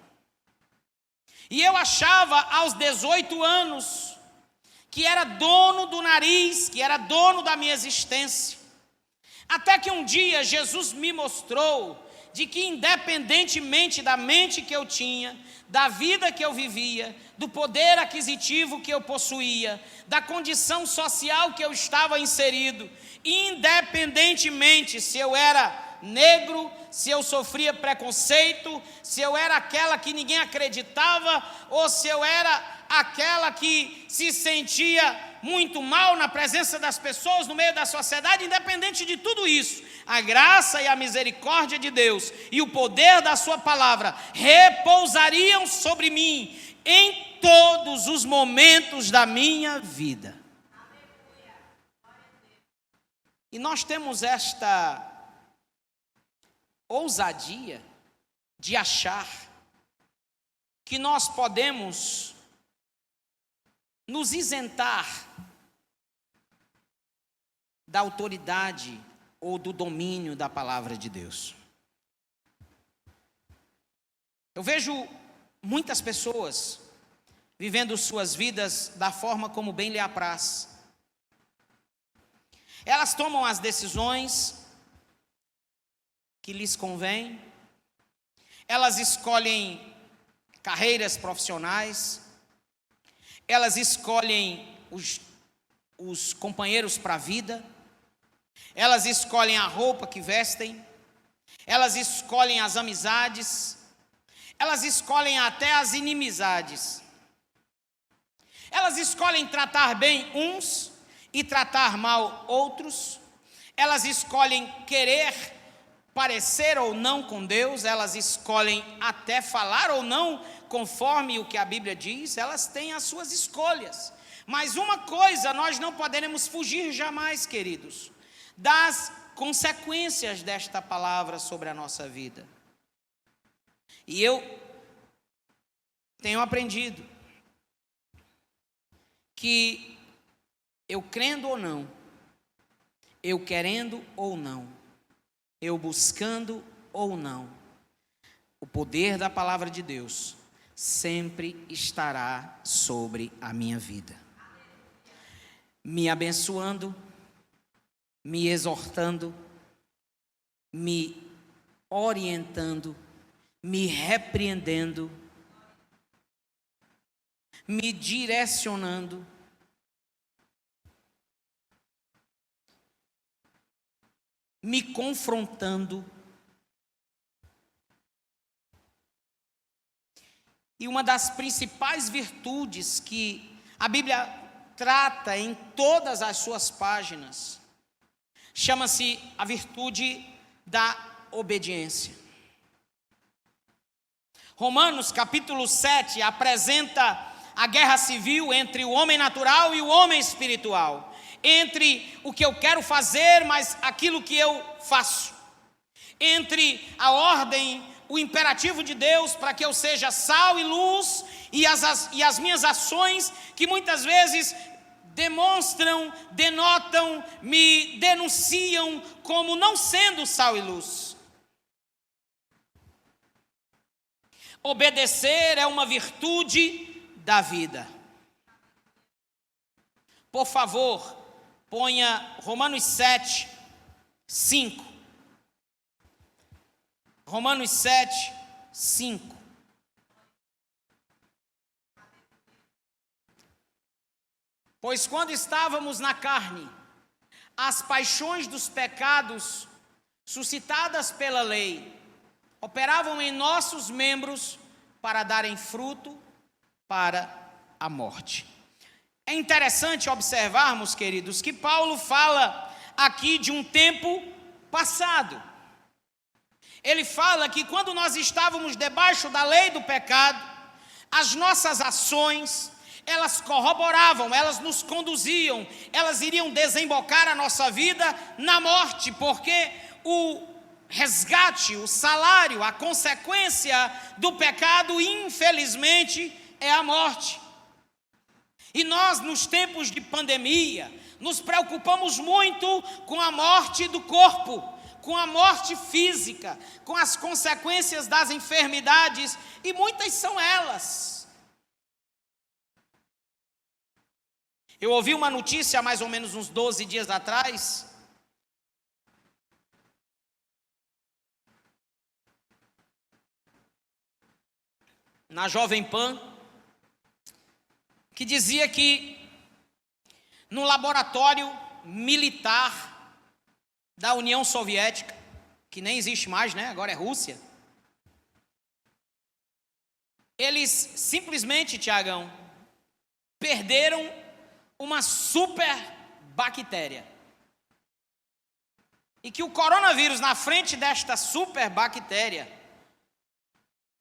E eu achava aos 18 anos que era dono do nariz, que era dono da minha existência. Até que um dia Jesus me mostrou de que independentemente da mente que eu tinha, da vida que eu vivia, do poder aquisitivo que eu possuía, da condição social que eu estava inserido, independentemente se eu era negro, se eu sofria preconceito, se eu era aquela que ninguém acreditava, ou se eu era aquela que se sentia muito mal na presença das pessoas, no meio da sociedade, independente de tudo isso, a graça e a misericórdia de Deus e o poder da sua palavra repousariam sobre mim em todos os momentos da minha vida. E nós temos esta ousadia de achar que nós podemos nos isentar da autoridade ou do domínio da palavra de Deus. Eu vejo muitas pessoas vivendo suas vidas da forma como bem lhe apraz. Elas tomam as decisões que lhes convém, elas escolhem carreiras profissionais, elas escolhem os companheiros para a vida, elas escolhem a roupa que vestem, elas escolhem as amizades, elas escolhem até as inimizades. Elas escolhem tratar bem uns e tratar mal outros, elas escolhem querer parecer ou não com Deus, elas escolhem até falar ou não conforme o que a Bíblia diz, elas têm as suas escolhas. Mas uma coisa nós não poderemos fugir jamais, queridos, das consequências desta palavra sobre a nossa vida. E eu tenho aprendido que eu crendo ou não, eu querendo ou não, eu buscando ou não, o poder da palavra de Deus sempre estará sobre a minha vida, me abençoando, me exortando, me orientando, me repreendendo, me direcionando, me confrontando. E uma das principais virtudes que a Bíblia trata em todas as suas páginas chama-se a virtude da obediência. Romanos capítulo 7 apresenta a guerra civil entre o homem natural e o homem espiritual, entre o que eu quero fazer, mas aquilo que eu faço, entre a ordem, o imperativo de Deus para que eu seja sal e luz, e as minhas ações que muitas vezes demonstram, denotam, me denunciam como não sendo sal e luz. Obedecer é uma virtude da vida. Por favor, ponha Romanos 7, 5. Romanos 7, 5. Pois quando estávamos na carne, as paixões dos pecados suscitadas pela lei operavam em nossos membros para darem fruto para a morte. É interessante observarmos, queridos, que Paulo fala aqui de um tempo passado. Ele fala que quando nós estávamos debaixo da lei do pecado, as nossas ações, elas corroboravam, elas nos conduziam, elas iriam desembocar a nossa vida na morte, porque o resgate, o salário, a consequência do pecado, infelizmente, é a morte. E nós, nos tempos de pandemia, nos preocupamos muito com a morte do corpo, com a morte física, com as consequências das enfermidades, e muitas são elas. Eu ouvi uma notícia há mais ou menos uns 12 dias atrás, na Jovem Pan, que dizia que no laboratório militar da União Soviética, que nem existe mais, né? Agora é Rússia, eles simplesmente, Tiagão, perderam uma super bactéria. E que o coronavírus, na frente desta super bactéria,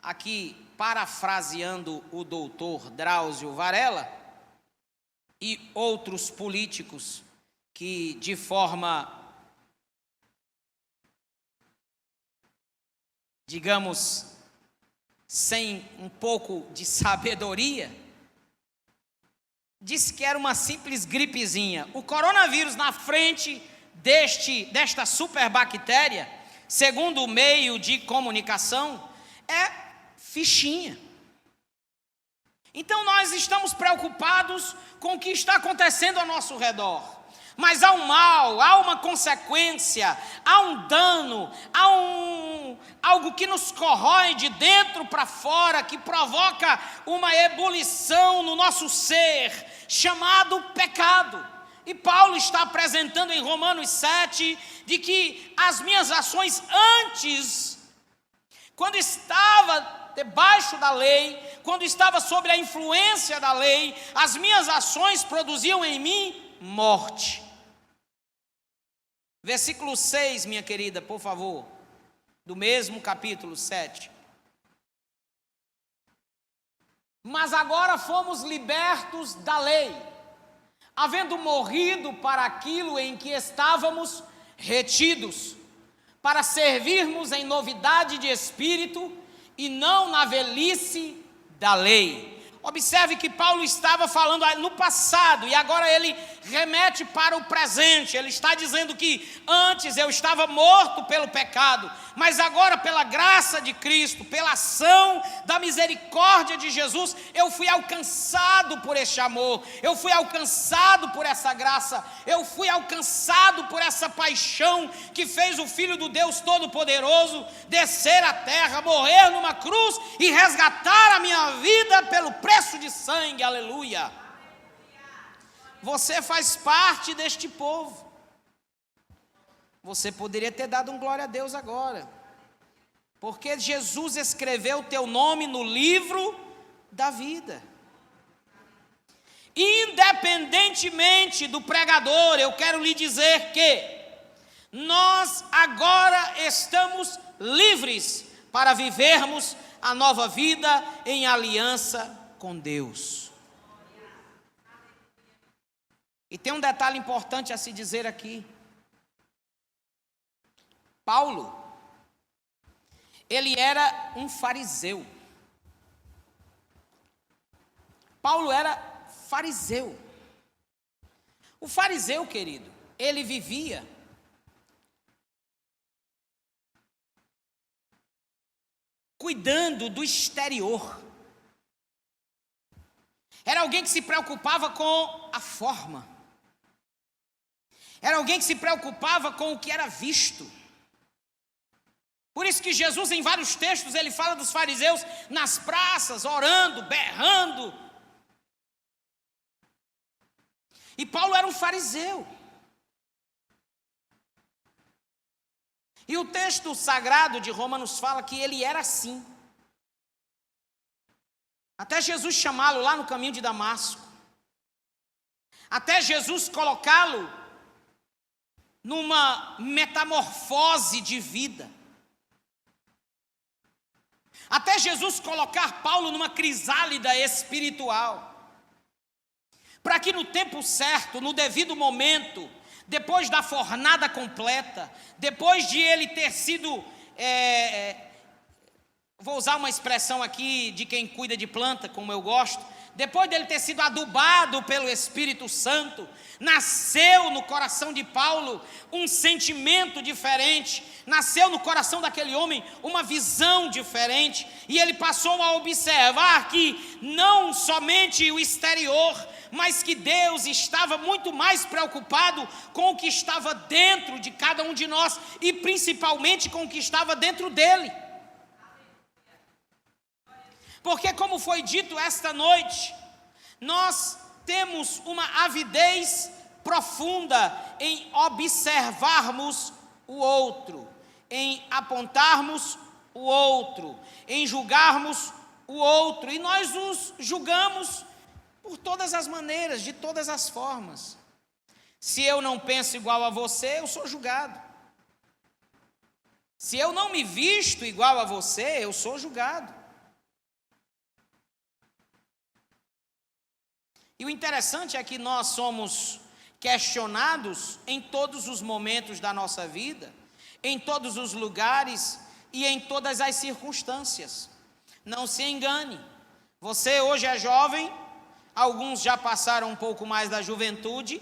aqui parafraseando o doutor Drauzio Varela e outros políticos que de forma, digamos, sem um pouco de sabedoria, disse que era uma simples gripezinha. O coronavírus na frente desta superbactéria, segundo o meio de comunicação, é fichinha. Então nós estamos preocupados com o que está acontecendo ao nosso redor. Mas há um mal, há uma consequência, há um dano, há algo que nos corrói de dentro para fora, que provoca uma ebulição no nosso ser, chamado pecado. E Paulo está apresentando em Romanos 7, de que as minhas ações antes, quando estava debaixo da lei, quando estava sob a influência da lei, as minhas ações produziam em mim morte. Versículo 6, minha querida, por favor, do mesmo capítulo 7. Mas agora fomos libertos da lei, havendo morrido para aquilo em que estávamos retidos, para servirmos em novidade de espírito e não na velhice da lei. Observe que Paulo estava falando no passado e agora ele remete para o presente. Ele está dizendo que antes eu estava morto pelo pecado, mas agora pela graça de Cristo, pela ação da misericórdia de Jesus, eu fui alcançado por este amor, eu fui alcançado por essa graça, eu fui alcançado por essa paixão que fez o Filho do Deus Todo-Poderoso descer à terra, morrer numa cruz e resgatar a minha vida pelo preço de sangue, aleluia. Você faz parte deste povo. Você poderia ter dado um glória a Deus agora, porque Jesus escreveu o teu nome no livro da vida. Independentemente do pregador, eu quero lhe dizer que nós agora estamos livres para vivermos a nova vida em aliança com Deus. E tem um detalhe importante a se dizer aqui. Paulo, ele era um fariseu. Paulo era fariseu. O fariseu, querido, ele vivia cuidando do exterior. Era alguém que se preocupava com a forma. Era alguém que se preocupava com o que era visto. Por isso que Jesus, em vários textos, ele fala dos fariseus nas praças, orando, berrando. E Paulo era um fariseu. E o texto sagrado de Romanos fala que ele era assim. Até Jesus chamá-lo lá no caminho de Damasco. Até Jesus colocá-lo numa metamorfose de vida. Até Jesus colocar Paulo numa crisálida espiritual. para que no tempo certo, no devido momento, depois da fornada completa, depois de ele ter sido, vou usar uma expressão aqui de quem cuida de planta, como eu gosto, depois dele ter sido adubado pelo Espírito Santo, nasceu no coração de Paulo um sentimento diferente, nasceu no coração daquele homem uma visão diferente, e ele passou a observar que não somente o exterior, mas que Deus estava muito mais preocupado com o que estava dentro de cada um de nós, e principalmente com o que estava dentro dele. Porque, como foi dito esta noite, nós temos uma avidez profunda em observarmos o outro, em apontarmos o outro, em julgarmos o outro, e nós nos julgamos por todas as maneiras, de todas as formas. Se eu não penso igual a você, eu sou julgado. Se eu não me visto igual a você, eu sou julgado. E o interessante é que nós somos questionados em todos os momentos da nossa vida, em todos os lugares e em todas as circunstâncias. Não se engane, você hoje é jovem, alguns já passaram um pouco mais da juventude,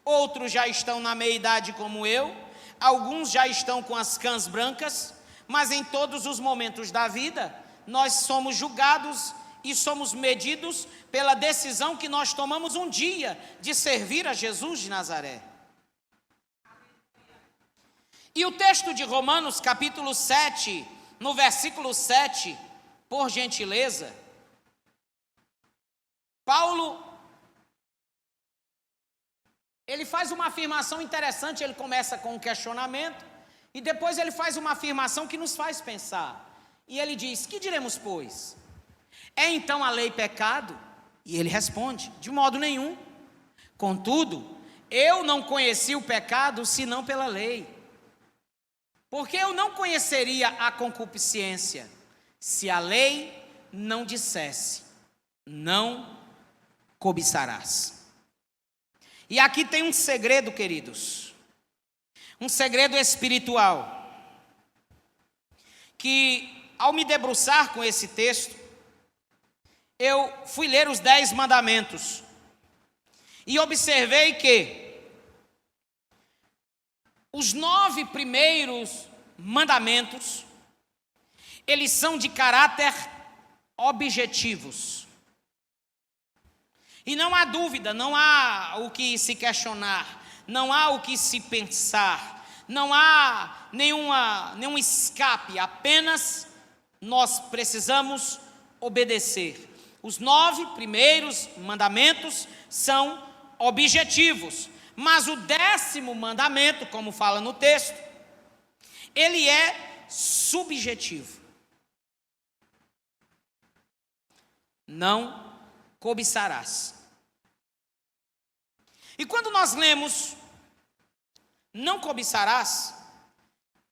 outros já estão na meia-idade como eu, alguns já estão com as cãs brancas, mas em todos os momentos da vida, nós somos julgados e somos medidos pela decisão que nós tomamos um dia de servir a Jesus de Nazaré. E o texto de Romanos, capítulo 7, no versículo 7, por gentileza, Paulo, ele faz uma afirmação interessante, ele começa com um questionamento, e depois ele faz uma afirmação que nos faz pensar. E ele diz: que diremos, pois? É então a lei pecado? E ele responde: de modo nenhum. Contudo, eu não conheci o pecado senão pela lei. Porque eu não conheceria a concupiscência se a lei não dissesse: não cobiçarás. E aqui tem um segredo, queridos, um segredo espiritual, que ao me debruçar com esse texto, eu fui ler os 10 mandamentos e observei que os 9 primeiros mandamentos, eles são de caráter objetivos. E não há dúvida, não há o que se questionar, não há o que se pensar, não há nenhum escape, apenas nós precisamos obedecer. Os 9 primeiros mandamentos são objetivos, mas o 10º mandamento, como fala no texto, ele é subjetivo. Não cobiçarás. E quando nós lemos não cobiçarás,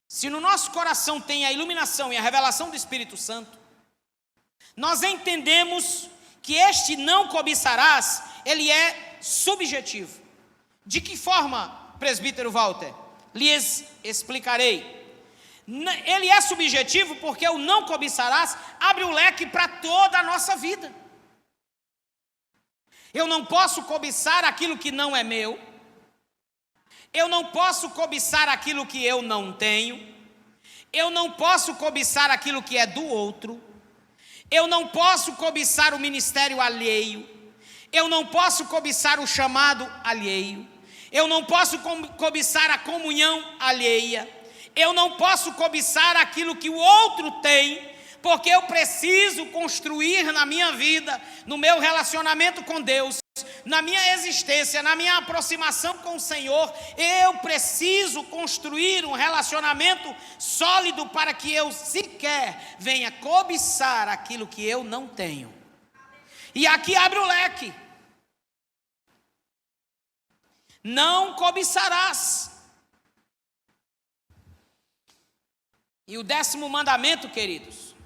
se no nosso coração tem a iluminação e a revelação do Espírito Santo, nós entendemos que este não cobiçarás, ele é subjetivo. De que forma, presbítero Walter? Lhes explicarei. Ele é subjetivo porque o não cobiçarás abre o leque para toda a nossa vida. Eu não posso cobiçar aquilo que não é meu. Eu não posso cobiçar aquilo que eu não tenho. Eu não posso cobiçar aquilo que é do outro. Eu não posso cobiçar o ministério alheio. Eu não posso cobiçar o chamado alheio. Eu não posso cobiçar a comunhão alheia. Eu não posso cobiçar aquilo que o outro tem, porque eu preciso construir na minha vida, no meu relacionamento com Deus, na minha existência, na minha aproximação com o Senhor, eu preciso construir um relacionamento sólido para que eu sequer venha cobiçar aquilo que eu não tenho. E aqui abre o leque. Não cobiçarás. E o 10º mandamento, queridos,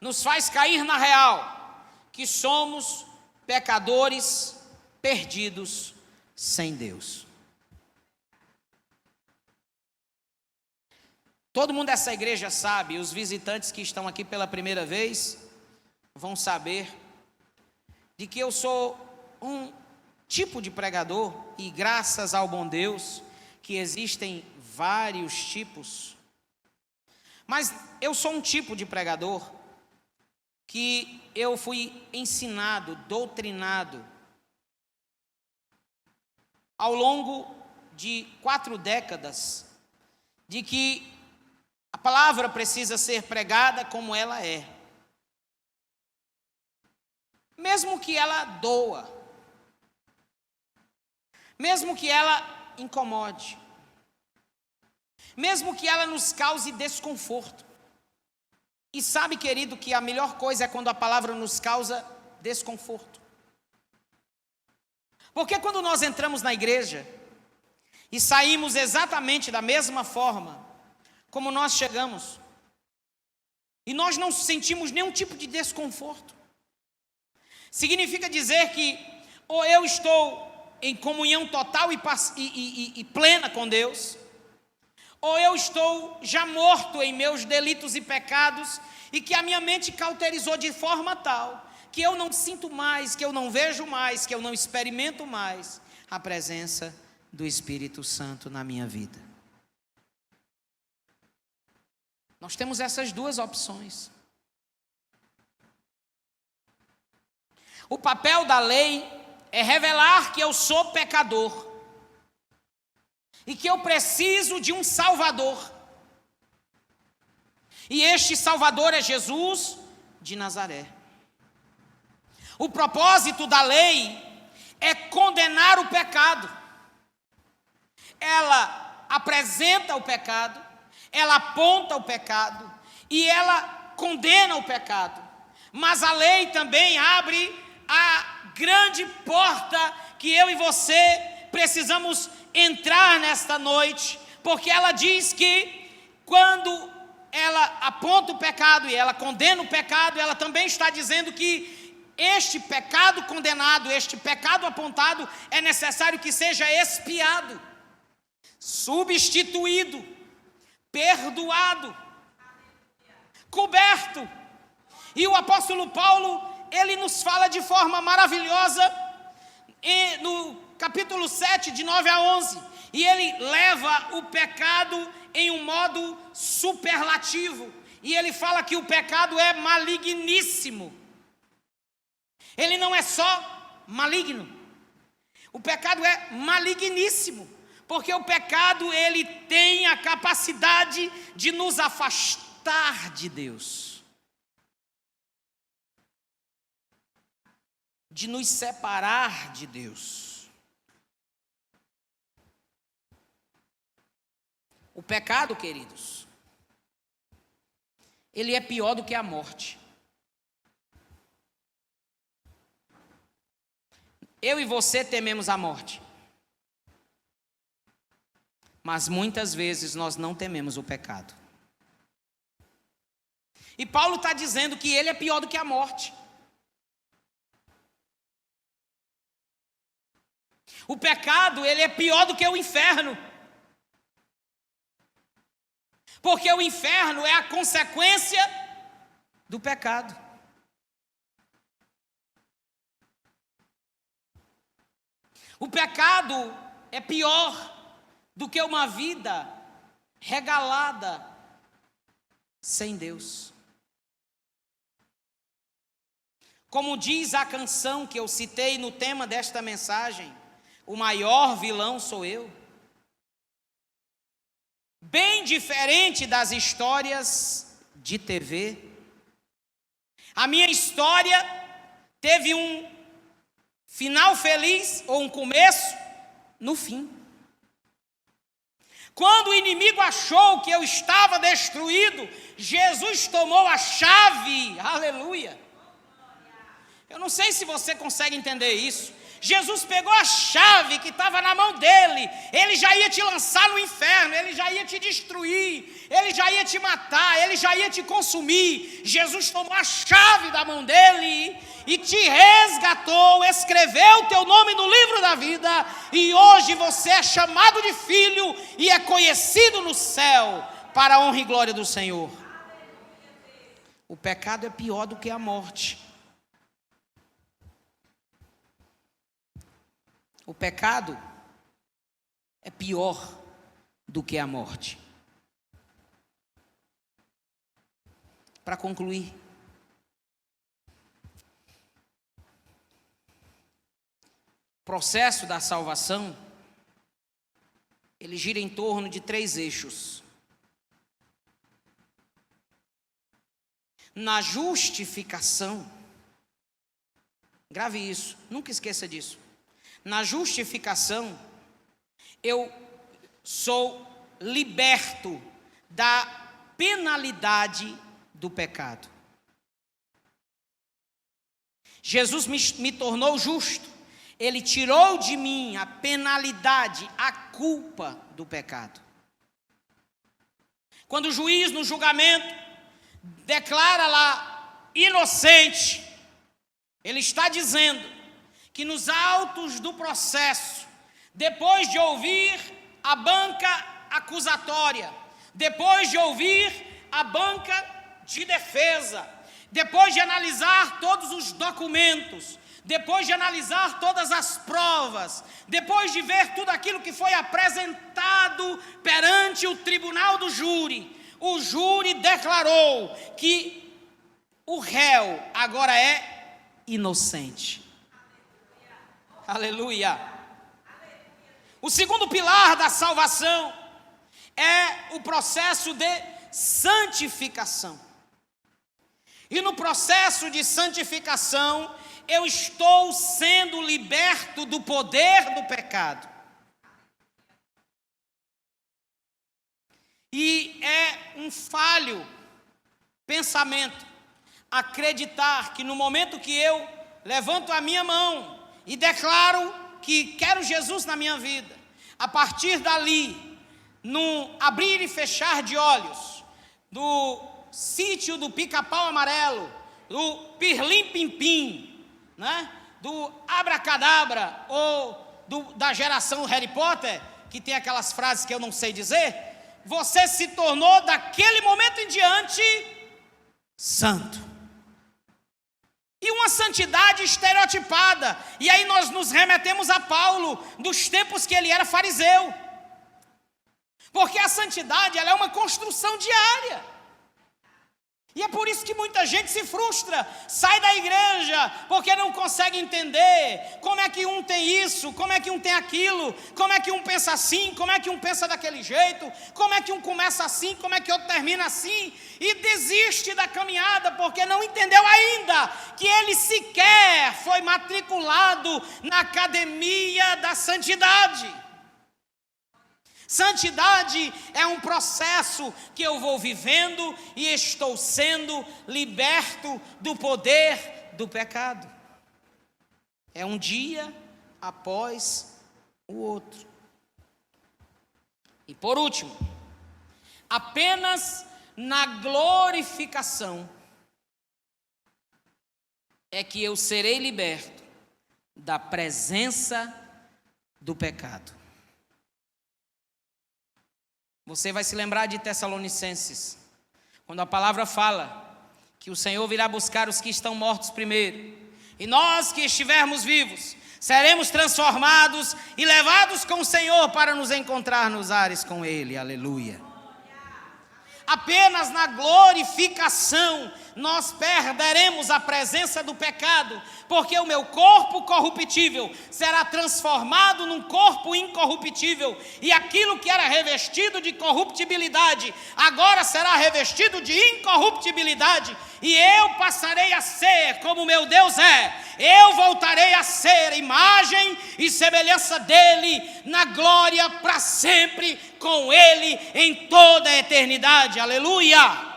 nos faz cair na real que somos pecadores perdidos sem Deus. Todo mundo dessa igreja sabe, os visitantes que estão aqui pela primeira vez vão saber de que eu sou um tipo de pregador, e graças ao bom Deus que existem vários tipos, mas eu sou um tipo de pregador que eu fui ensinado, doutrinado ao longo de 4 décadas, de que a palavra precisa ser pregada como ela é, mesmo que ela doa, mesmo que ela incomode, mesmo que ela nos cause desconforto. E sabe, querido, que a melhor coisa é quando a palavra nos causa desconforto. Porque quando nós entramos na igreja e saímos exatamente da mesma forma como nós chegamos, e nós não sentimos nenhum tipo de desconforto, significa dizer que ou eu estou em comunhão total e plena com Deus, ou eu estou já morto em meus delitos e pecados, e que a minha mente cauterizou de forma tal que eu não sinto mais, que eu não vejo mais, que eu não experimento mais a presença do Espírito Santo na minha vida. Nós temos essas duas opções. O papel da lei é revelar que eu sou pecador e que eu preciso de um Salvador. E este Salvador é Jesus de Nazaré. O propósito da lei é condenar o pecado. Ela apresenta o pecado, ela aponta o pecado e ela condena o pecado. Mas a lei também abre a grande porta que eu e você precisamos entrar nesta noite, porque ela diz que quando ela aponta o pecado e ela condena o pecado, ela também está dizendo que este pecado condenado, este pecado apontado, é necessário que seja expiado, substituído, perdoado, coberto. E o apóstolo Paulo, ele nos fala de forma maravilhosa no capítulo 7, de 9 a 11, e ele leva o pecado em um modo superlativo, e ele fala que o pecado é maligníssimo. Ele não é só maligno, o pecado é maligníssimo, porque o pecado, ele tem a capacidade de nos afastar de Deus, de nos separar de Deus. O pecado, queridos, ele é pior do que a morte. Eu e você tememos a morte, mas muitas vezes nós não tememos o pecado. E Paulo está dizendo que ele é pior do que a morte. O pecado, ele é pior do que o inferno. Porque o inferno é a consequência do pecado. O pecado é pior do que uma vida regalada sem Deus. Como diz a canção que eu citei no tema desta mensagem, o maior vilão sou eu. Bem diferente das histórias de TV. A minha história teve um final feliz, ou um começo, no fim. Quando o inimigo achou que eu estava destruído, Jesus tomou a chave, aleluia. Eu não sei se você consegue entender isso. Jesus pegou a chave que estava na mão dele. Ele já ia te lançar no inferno, ele já ia te destruir, ele já ia te matar, ele já ia te consumir. Jesus tomou a chave da mão dele e te resgatou, escreveu o teu nome no livro da vida, e hoje você é chamado de filho e é conhecido no céu para a honra e glória do Senhor. O pecado é pior do que a morte. O pecado é pior do que a morte. Para concluir, o processo da salvação, ele gira em torno de 3 eixos. Na justificação, grave isso, nunca esqueça disso. Na justificação, eu sou liberto da penalidade do pecado. Jesus me tornou justo. Ele tirou de mim a penalidade, a culpa do pecado. Quando o juiz no julgamento declara lá inocente, ele está dizendo que nos autos do processo, depois de ouvir a banca acusatória, depois de ouvir a banca de defesa, depois de analisar todos os documentos, depois de analisar todas as provas, depois de ver tudo aquilo que foi apresentado perante o tribunal do júri, o júri declarou que o réu agora é inocente. Aleluia. O segundo pilar da salvação é o processo de santificação. E no processo de santificação, eu estou sendo liberto do poder do pecado. E é um falho pensamento acreditar que no momento que eu levanto a minha mão e declaro que quero Jesus na minha vida, a partir dali, no abrir e fechar de olhos, do sítio do pica-pau amarelo, do pirlim-pim-pim, né? Do abracadabra, ou da geração Harry Potter, que tem aquelas frases que eu não sei dizer, você se tornou daquele momento em diante santo. E uma santidade estereotipada. E aí nós nos remetemos a Paulo, dos tempos que ele era fariseu. Porque a santidade, ela é uma construção diária. E é por isso que muita gente se frustra, sai da igreja, porque não consegue entender como é que um tem isso, como é que um tem aquilo, como é que um pensa assim, como é que um pensa daquele jeito, como é que um começa assim, como é que outro termina assim, e desiste da caminhada, porque não entendeu ainda que ele sequer foi matriculado na academia da santidade. Santidade é um processo que eu vou vivendo e estou sendo liberto do poder do pecado. É um dia após o outro. E por último, apenas na glorificação é que eu serei liberto da presença do pecado. Você vai se lembrar de Tessalonicenses, quando a palavra fala que o Senhor virá buscar os que estão mortos primeiro, e nós que estivermos vivos, seremos transformados e levados com o Senhor para nos encontrar nos ares com Ele, aleluia. Apenas na glorificação nós perderemos a presença do pecado, porque o meu corpo corruptível será transformado num corpo incorruptível, e aquilo que era revestido de corruptibilidade agora será revestido de incorruptibilidade, e eu passarei a ser como meu Deus é. Eu voltarei a ser imagem e semelhança dele na glória para sempre com ele em toda a eternidade, aleluia.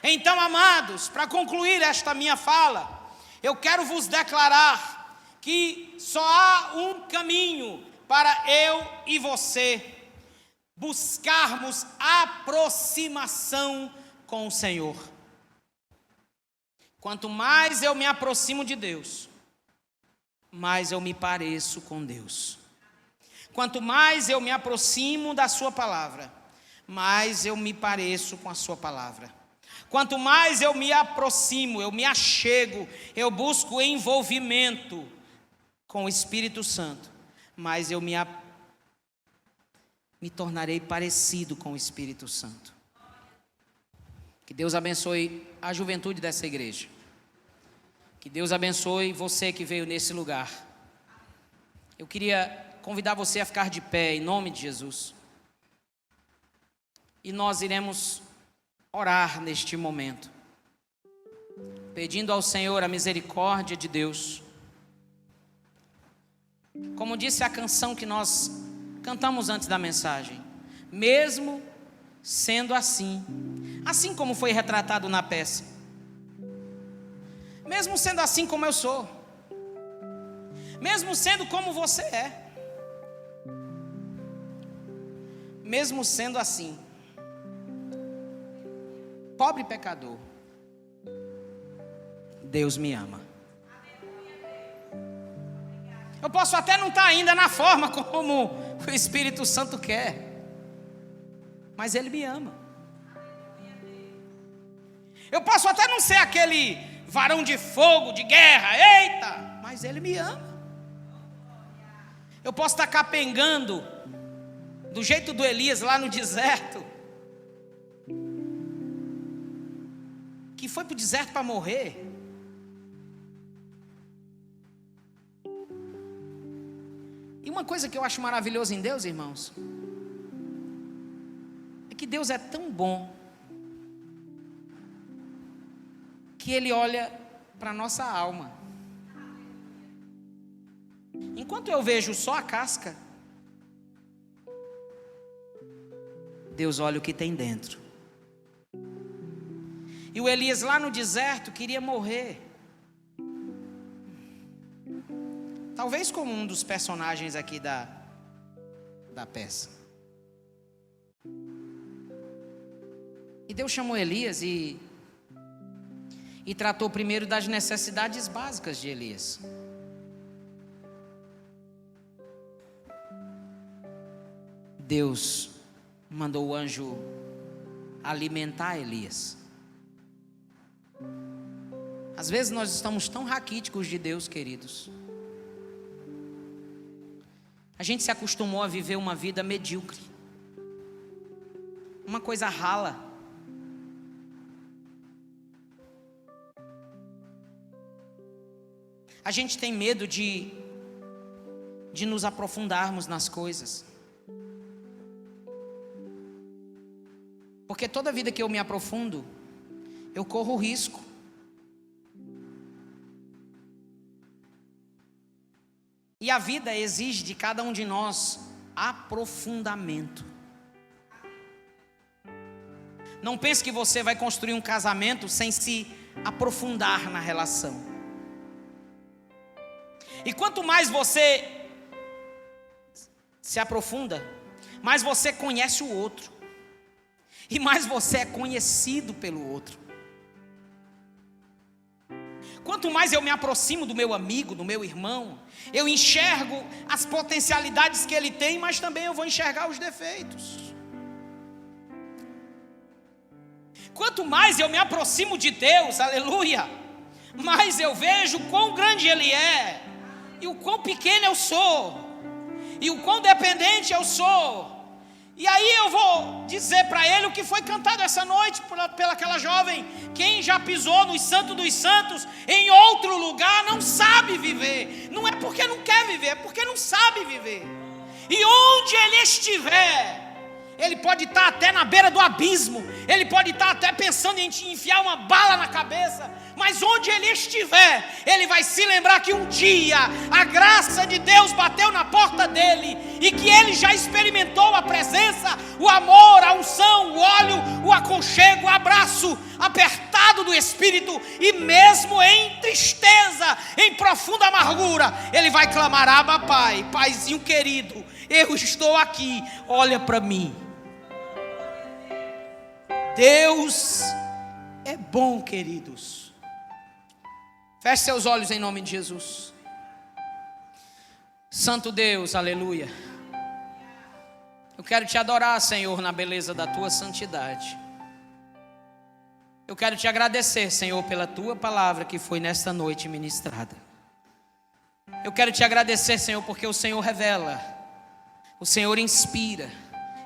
Então, amados, para concluir esta minha fala, eu quero vos declarar que só há um caminho para eu e você buscarmos aproximação com o Senhor. Quanto mais eu me aproximo de Deus, mais eu me pareço com Deus. Quanto mais eu me aproximo da sua palavra, mais eu me pareço com a sua palavra. Quanto mais eu me aproximo, eu me achego, eu busco envolvimento com o Espírito Santo, mais eu me tornarei parecido com o Espírito Santo. Que Deus abençoe a juventude dessa igreja. Que Deus abençoe você que veio nesse lugar. Eu queria convidar você a ficar de pé em nome de Jesus. E nós iremos orar neste momento, pedindo ao Senhor a misericórdia de Deus. Como disse a canção que nós cantamos antes da mensagem, mesmo sendo assim como foi retratado na peça, mesmo sendo assim como eu sou, mesmo sendo como você é, mesmo sendo assim, pobre pecador, Deus me ama. Eu posso até não estar ainda na forma como o Espírito Santo quer, mas Ele me ama. Eu posso até não ser aquele varão de fogo, de guerra, eita, mas Ele me ama. Eu posso estar capengando do jeito do Elias lá no deserto, que foi para o deserto para morrer. E uma coisa que eu acho maravilhosa em Deus, irmãos, é que Deus é tão bom que Ele olha para a nossa alma. Enquanto eu vejo só a casca, Deus olha o que tem dentro. E o Elias lá no deserto queria morrer. Talvez como um dos personagens aqui da peça. E Deus chamou Elias e tratou primeiro das necessidades básicas de Elias. Deus mandou o anjo alimentar Elias. Às vezes nós estamos tão raquíticos de Deus, queridos. A gente se acostumou a viver uma vida medíocre, uma coisa rala. A gente tem medo de nos aprofundarmos nas coisas. Porque toda vida que eu me aprofundo, eu corro risco. E a vida exige de cada um de nós aprofundamento. Não pense que você vai construir um casamento sem se aprofundar na relação. E quanto mais você se aprofunda, mais você conhece o outro. E mais você é conhecido pelo outro. Quanto mais eu me aproximo do meu amigo, do meu irmão, eu enxergo as potencialidades que ele tem, mas também eu vou enxergar os defeitos. Quanto mais eu me aproximo de Deus, aleluia, mais eu vejo quão grande Ele é, e o quão pequeno eu sou, e o quão dependente eu sou. E aí eu vou dizer para ele o que foi cantado essa noite pelaquela jovem. Quem já pisou no Santo dos Santos em outro lugar não sabe viver. Não é porque não quer viver, é porque não sabe viver. E onde ele estiver, ele pode estar até na beira do abismo, ele pode estar até pensando em enfiar uma bala na cabeça, mas onde ele estiver, ele vai se lembrar que um dia a graça de Deus bateu na porta dele e que ele já experimentou a presença, o amor, a unção, o óleo, o aconchego, o abraço apertado estado do espírito, e mesmo em tristeza, em profunda amargura, ele vai clamar: Abba, Pai, Paizinho querido, eu estou aqui, olha para mim. Deus é bom, queridos. Feche seus olhos em nome de Jesus. Santo Deus, aleluia. Eu quero te adorar, Senhor, na beleza da tua santidade. Eu quero te agradecer, Senhor, pela tua palavra que foi nesta noite ministrada. Eu quero te agradecer, Senhor, porque o Senhor revela, o Senhor inspira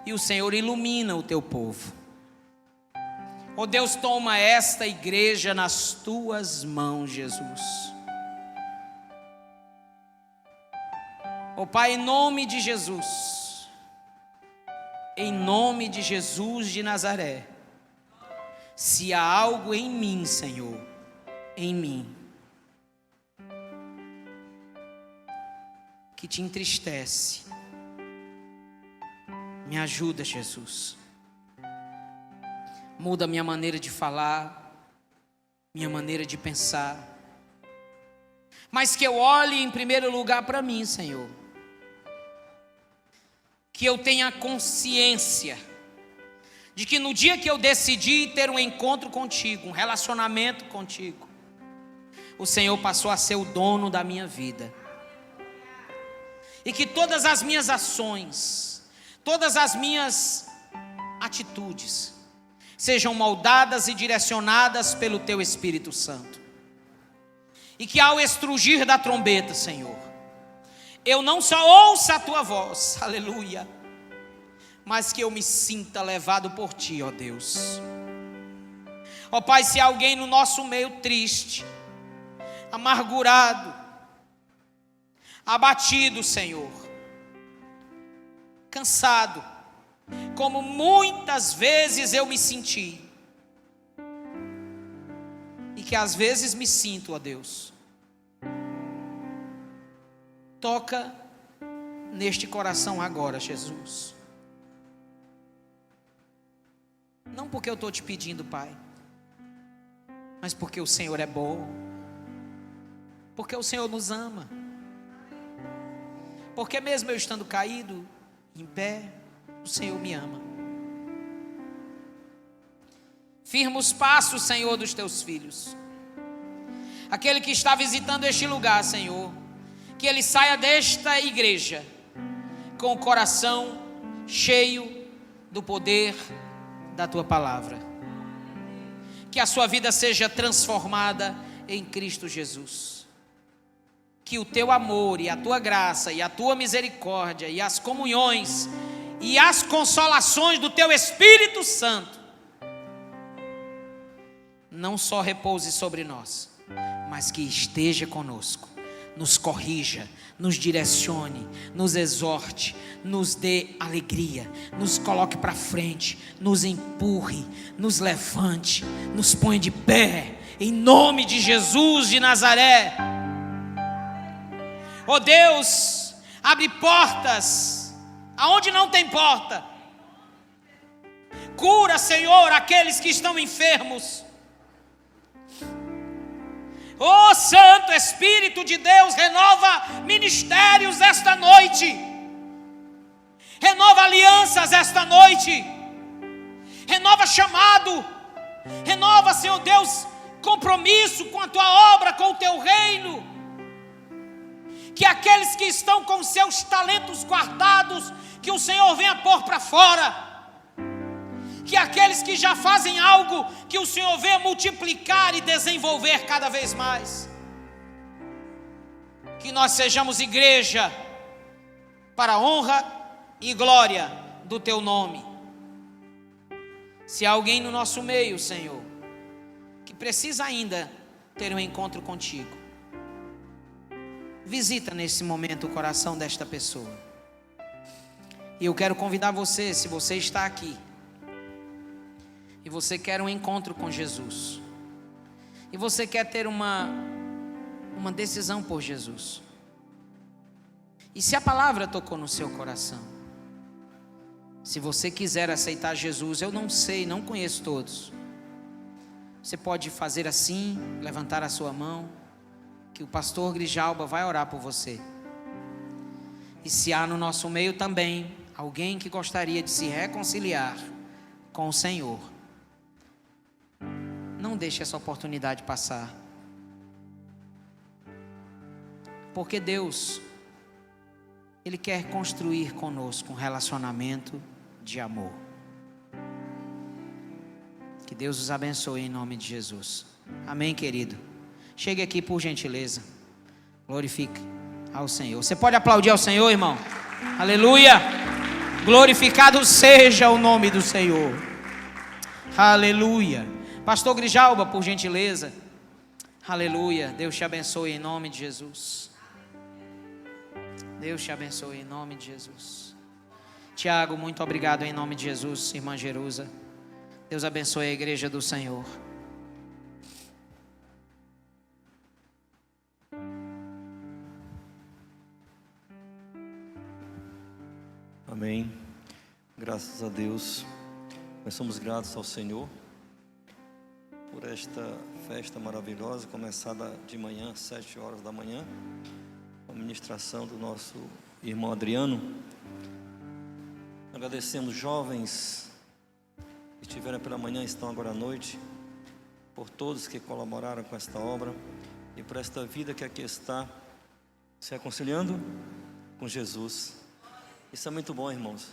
e o Senhor ilumina o teu povo. Oh Deus, toma esta igreja nas tuas mãos, Jesus. Oh Pai, em nome de Jesus, em nome de Jesus de Nazaré, se há algo em mim, Senhor, em mim, que te entristece, me ajuda, Jesus. Muda minha maneira de falar, minha maneira de pensar, mas que eu olhe em primeiro lugar para mim, Senhor. Que eu tenha consciência de que no dia que eu decidi ter um encontro contigo, um relacionamento contigo, o Senhor passou a ser o dono da minha vida. E que todas as minhas ações, todas as minhas atitudes sejam moldadas e direcionadas pelo teu Espírito Santo. E que ao estrugir da trombeta, Senhor, eu não só ouça a tua voz, aleluia, mas que eu me sinta levado por ti, ó Deus. Ó Pai, se há alguém no nosso meio triste, amargurado, abatido, Senhor, cansado, como muitas vezes eu me senti, e que às vezes me sinto, ó Deus, toca neste coração agora, Jesus. Não porque eu estou te pedindo, Pai, mas porque o Senhor é bom, porque o Senhor nos ama, porque mesmo eu estando caído, em pé, o Senhor me ama. Firma os passos, Senhor, dos teus filhos. Aquele que está visitando este lugar, Senhor, que ele saia desta igreja com o coração cheio do poder da tua palavra. Que a sua vida seja transformada em Cristo Jesus. Que o teu amor e a tua graça e a tua misericórdia e as comunhões e as consolações do teu Espírito Santo não só repouse sobre nós, mas que esteja conosco, nos corrija, nos direcione, nos exorte, nos dê alegria, nos coloque para frente, nos empurre, nos levante, nos ponha de pé, em nome de Jesus de Nazaré. Oh Deus, abre portas aonde não tem porta. Cura, Senhor, aqueles que estão enfermos. Oh Santo Espírito de Deus, renova ministérios esta noite, renova alianças esta noite, renova chamado, renova, Senhor Deus, compromisso com a tua obra, com o teu reino. Que aqueles que estão com seus talentos guardados, que o Senhor venha pôr para fora. Que aqueles que já fazem algo, que o Senhor venha multiplicar e desenvolver cada vez mais. Que nós sejamos igreja para a honra e glória do teu nome. Se há alguém no nosso meio, Senhor, que precisa ainda ter um encontro contigo, visita nesse momento o coração desta pessoa. E eu quero convidar você, se você está aqui e você quer um encontro com Jesus, e você quer ter uma decisão por Jesus, e se a palavra tocou no seu coração, se você quiser aceitar Jesus, eu não sei, não conheço todos, Você pode fazer assim, levantar a sua mão, que o pastor Grijalba vai orar por você. E se há no nosso meio também alguém que gostaria de se reconciliar com o Senhor, não deixe essa oportunidade passar. Porque Deus, Ele quer construir conosco um relacionamento de amor. Que Deus os abençoe em nome de Jesus. Amém, querido? Chegue aqui por gentileza. Glorifique ao Senhor. Você pode aplaudir ao Senhor, irmão? Aleluia! Glorificado seja o nome do Senhor. Aleluia! Pastor Grijalba, por gentileza. Aleluia! Deus te abençoe em nome de Jesus. Deus te abençoe em nome de Jesus. Tiago, muito obrigado em nome de Jesus. Irmã Jerusa, Deus abençoe a igreja do Senhor. Amém. Graças a Deus. Nós somos gratos ao Senhor por esta festa maravilhosa, começada de manhã, às 7 horas da manhã, a ministração do nosso irmão Adriano. Agradecemos jovens que estiveram pela manhã e estão agora à noite, por todos que colaboraram com esta obra e por esta vida que aqui está se reconciliando com Jesus. Isso é muito bom, irmãos,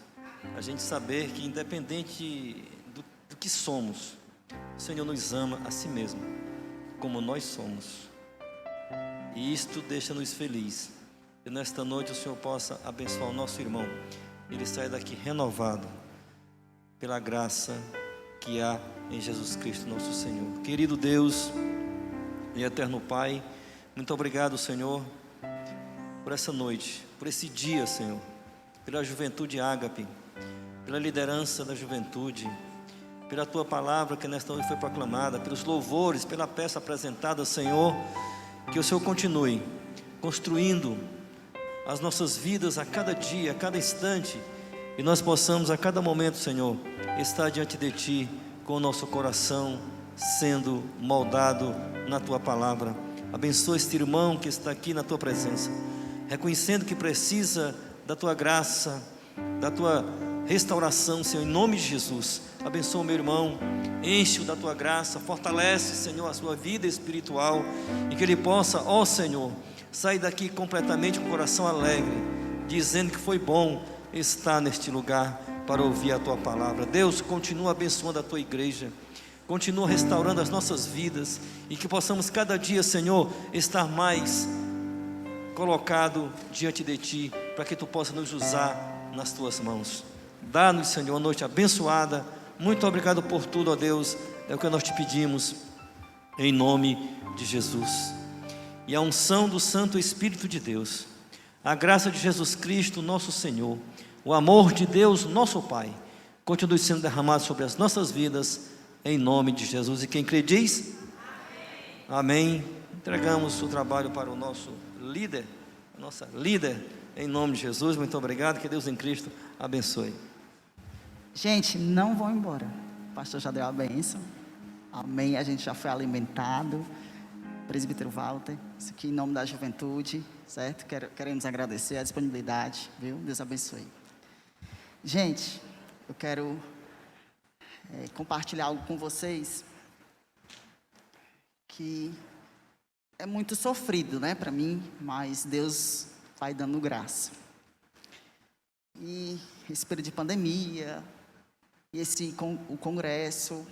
a gente saber que independente do que somos, o Senhor nos ama a si mesmo, como nós somos, e isto deixa-nos felizes. E nesta noite o Senhor possa abençoar o nosso irmão, ele sai daqui renovado pela graça que há em Jesus Cristo nosso Senhor. Querido Deus e eterno Pai, muito obrigado, Senhor, por essa noite, por esse dia, Senhor, pela juventude ágape, pela liderança da juventude, pela Tua palavra que nesta noite foi proclamada, pelos louvores, pela peça apresentada, Senhor, que o Senhor continue construindo as nossas vidas a cada dia, a cada instante, e nós possamos a cada momento, Senhor, estar diante de Ti com o nosso coração sendo moldado na Tua palavra. Abençoa este irmão que está aqui na Tua presença, reconhecendo que precisa da Tua graça, da Tua restauração, Senhor, em nome de Jesus. Abençoa o meu irmão, enche-o da Tua graça, fortalece, Senhor, a sua vida espiritual, e que ele possa, ó Senhor, sair daqui completamente com o coração alegre, dizendo que foi bom estar neste lugar para ouvir a Tua palavra. Deus, continua abençoando a Tua igreja, continua restaurando as nossas vidas, e que possamos cada dia, Senhor, estar mais colocado diante de Ti, para que Tu possa nos usar nas Tuas mãos. Dá-nos, Senhor, uma noite abençoada. Muito obrigado por tudo, ó Deus, é o que nós Te pedimos, em nome de Jesus. E a unção do Santo Espírito de Deus, a graça de Jesus Cristo, nosso Senhor, o amor de Deus, nosso Pai, continue sendo derramado sobre as nossas vidas, em nome de Jesus. E quem crê diz? Amém. Entregamos o trabalho para o nosso líder, a nossa líder, em nome de Jesus. Muito obrigado, que Deus em Cristo abençoe. Gente, não vão embora. O pastor já deu a bênção. Amém. A gente já foi alimentado. Presbítero Walter, isso aqui em nome da juventude, certo? Queremos agradecer a disponibilidade, viu? Deus abençoe. Gente, eu quero compartilhar algo com vocês que é muito sofrido, né, para mim, mas Deus vai dando graça. E esse período de pandemia, e o congresso,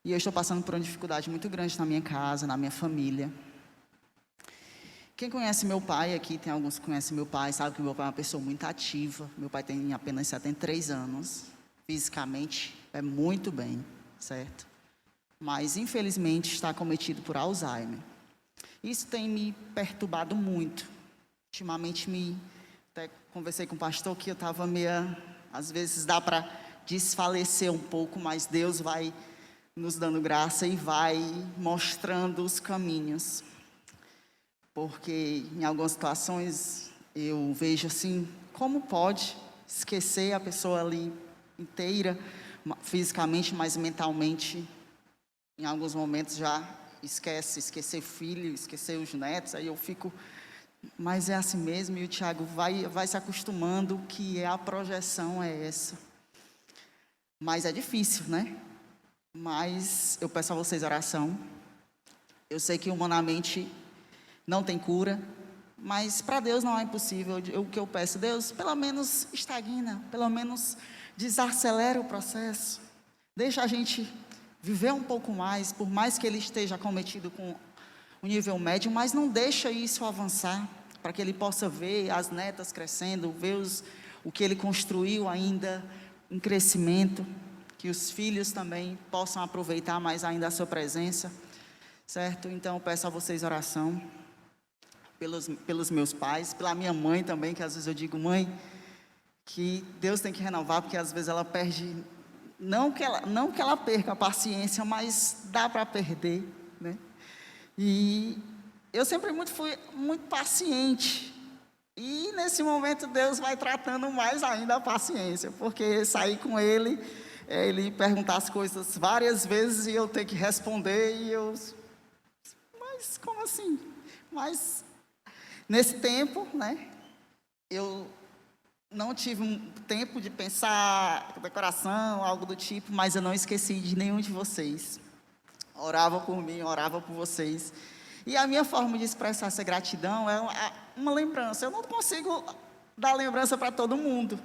e eu estou passando por uma dificuldade muito grande na minha casa, na minha família. Quem conhece meu pai aqui, tem alguns que conhecem meu pai, sabe que meu pai é uma pessoa muito ativa. Meu pai tem apenas 73 anos, fisicamente é muito bem, certo? Mas infelizmente está acometido por Alzheimer. Isso tem me perturbado muito. Ultimamente até conversei com o pastor que eu estava meio, às vezes dá para desfalecer um pouco, mas Deus vai nos dando graça e vai mostrando os caminhos. Porque em algumas situações eu vejo assim, como pode esquecer a pessoa ali inteira, fisicamente, mas mentalmente em alguns momentos já esquecer o filho, esquecer os netos, aí eu fico, mas é assim mesmo, e o Tiago vai se acostumando que a projeção é essa. Mas é difícil, né? Mas eu peço a vocês oração. Eu sei que humanamente não tem cura, mas para Deus não é impossível. O que eu peço, Deus, pelo menos estagna, pelo menos desacelera o processo. Deixa a gente viver um pouco mais, por mais que ele esteja acometido com o nível médio, mas não deixa isso avançar, para que ele possa ver as netas crescendo, ver o que ele construiu ainda em crescimento, que os filhos também possam aproveitar mais ainda a sua presença, certo? Então, eu peço a vocês oração pelos meus pais, pela minha mãe também, que às vezes eu digo, mãe, que Deus tem que renovar, porque às vezes ela perde, não que ela perca a paciência, mas dá para perder, né? E eu sempre fui muito paciente, e nesse momento Deus vai tratando mais ainda a paciência, porque sair com ele perguntar as coisas várias vezes e eu ter que responder, mas como assim? Mas nesse tempo, né, eu não tive um tempo de pensar decoração, algo do tipo, mas eu não esqueci de nenhum de vocês. Orava por mim, orava por vocês. E a minha forma de expressar essa gratidão é uma lembrança. Eu não consigo dar lembrança para todo mundo,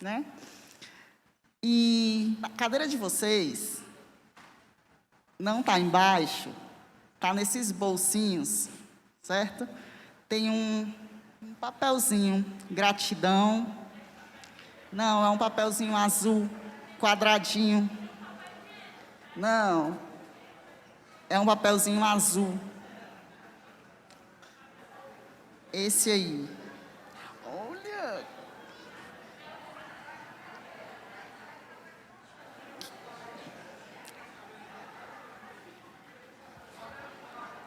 né? E a cadeira de vocês não está embaixo, está nesses bolsinhos, certo? Tem um papelzinho, gratidão. Não, é um papelzinho azul, quadradinho. Não, é um papelzinho azul. Esse aí. Olha!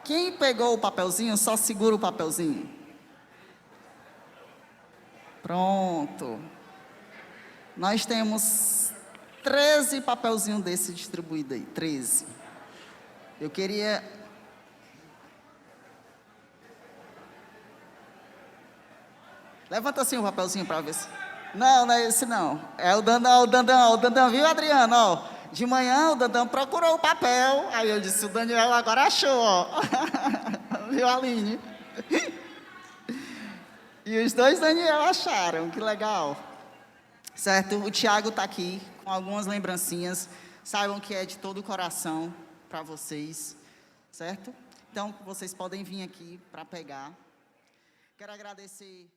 Quem pegou o papelzinho, só segura o papelzinho. Pronto. Nós temos 13 papelzinhos desse distribuído aí. 13. Eu queria... Levanta assim o papelzinho para ver se... Não, não é esse não. É o Dandão, viu, Adriano? Ó, de manhã o Dandão procurou o papel. Aí eu disse, o Daniel agora achou, ó. Viu, Aline? E os dois Daniel acharam, que legal. Certo? O Tiago está aqui com algumas lembrancinhas. Saibam que é de todo o coração para vocês. Certo? Então, vocês podem vir aqui para pegar. Quero agradecer...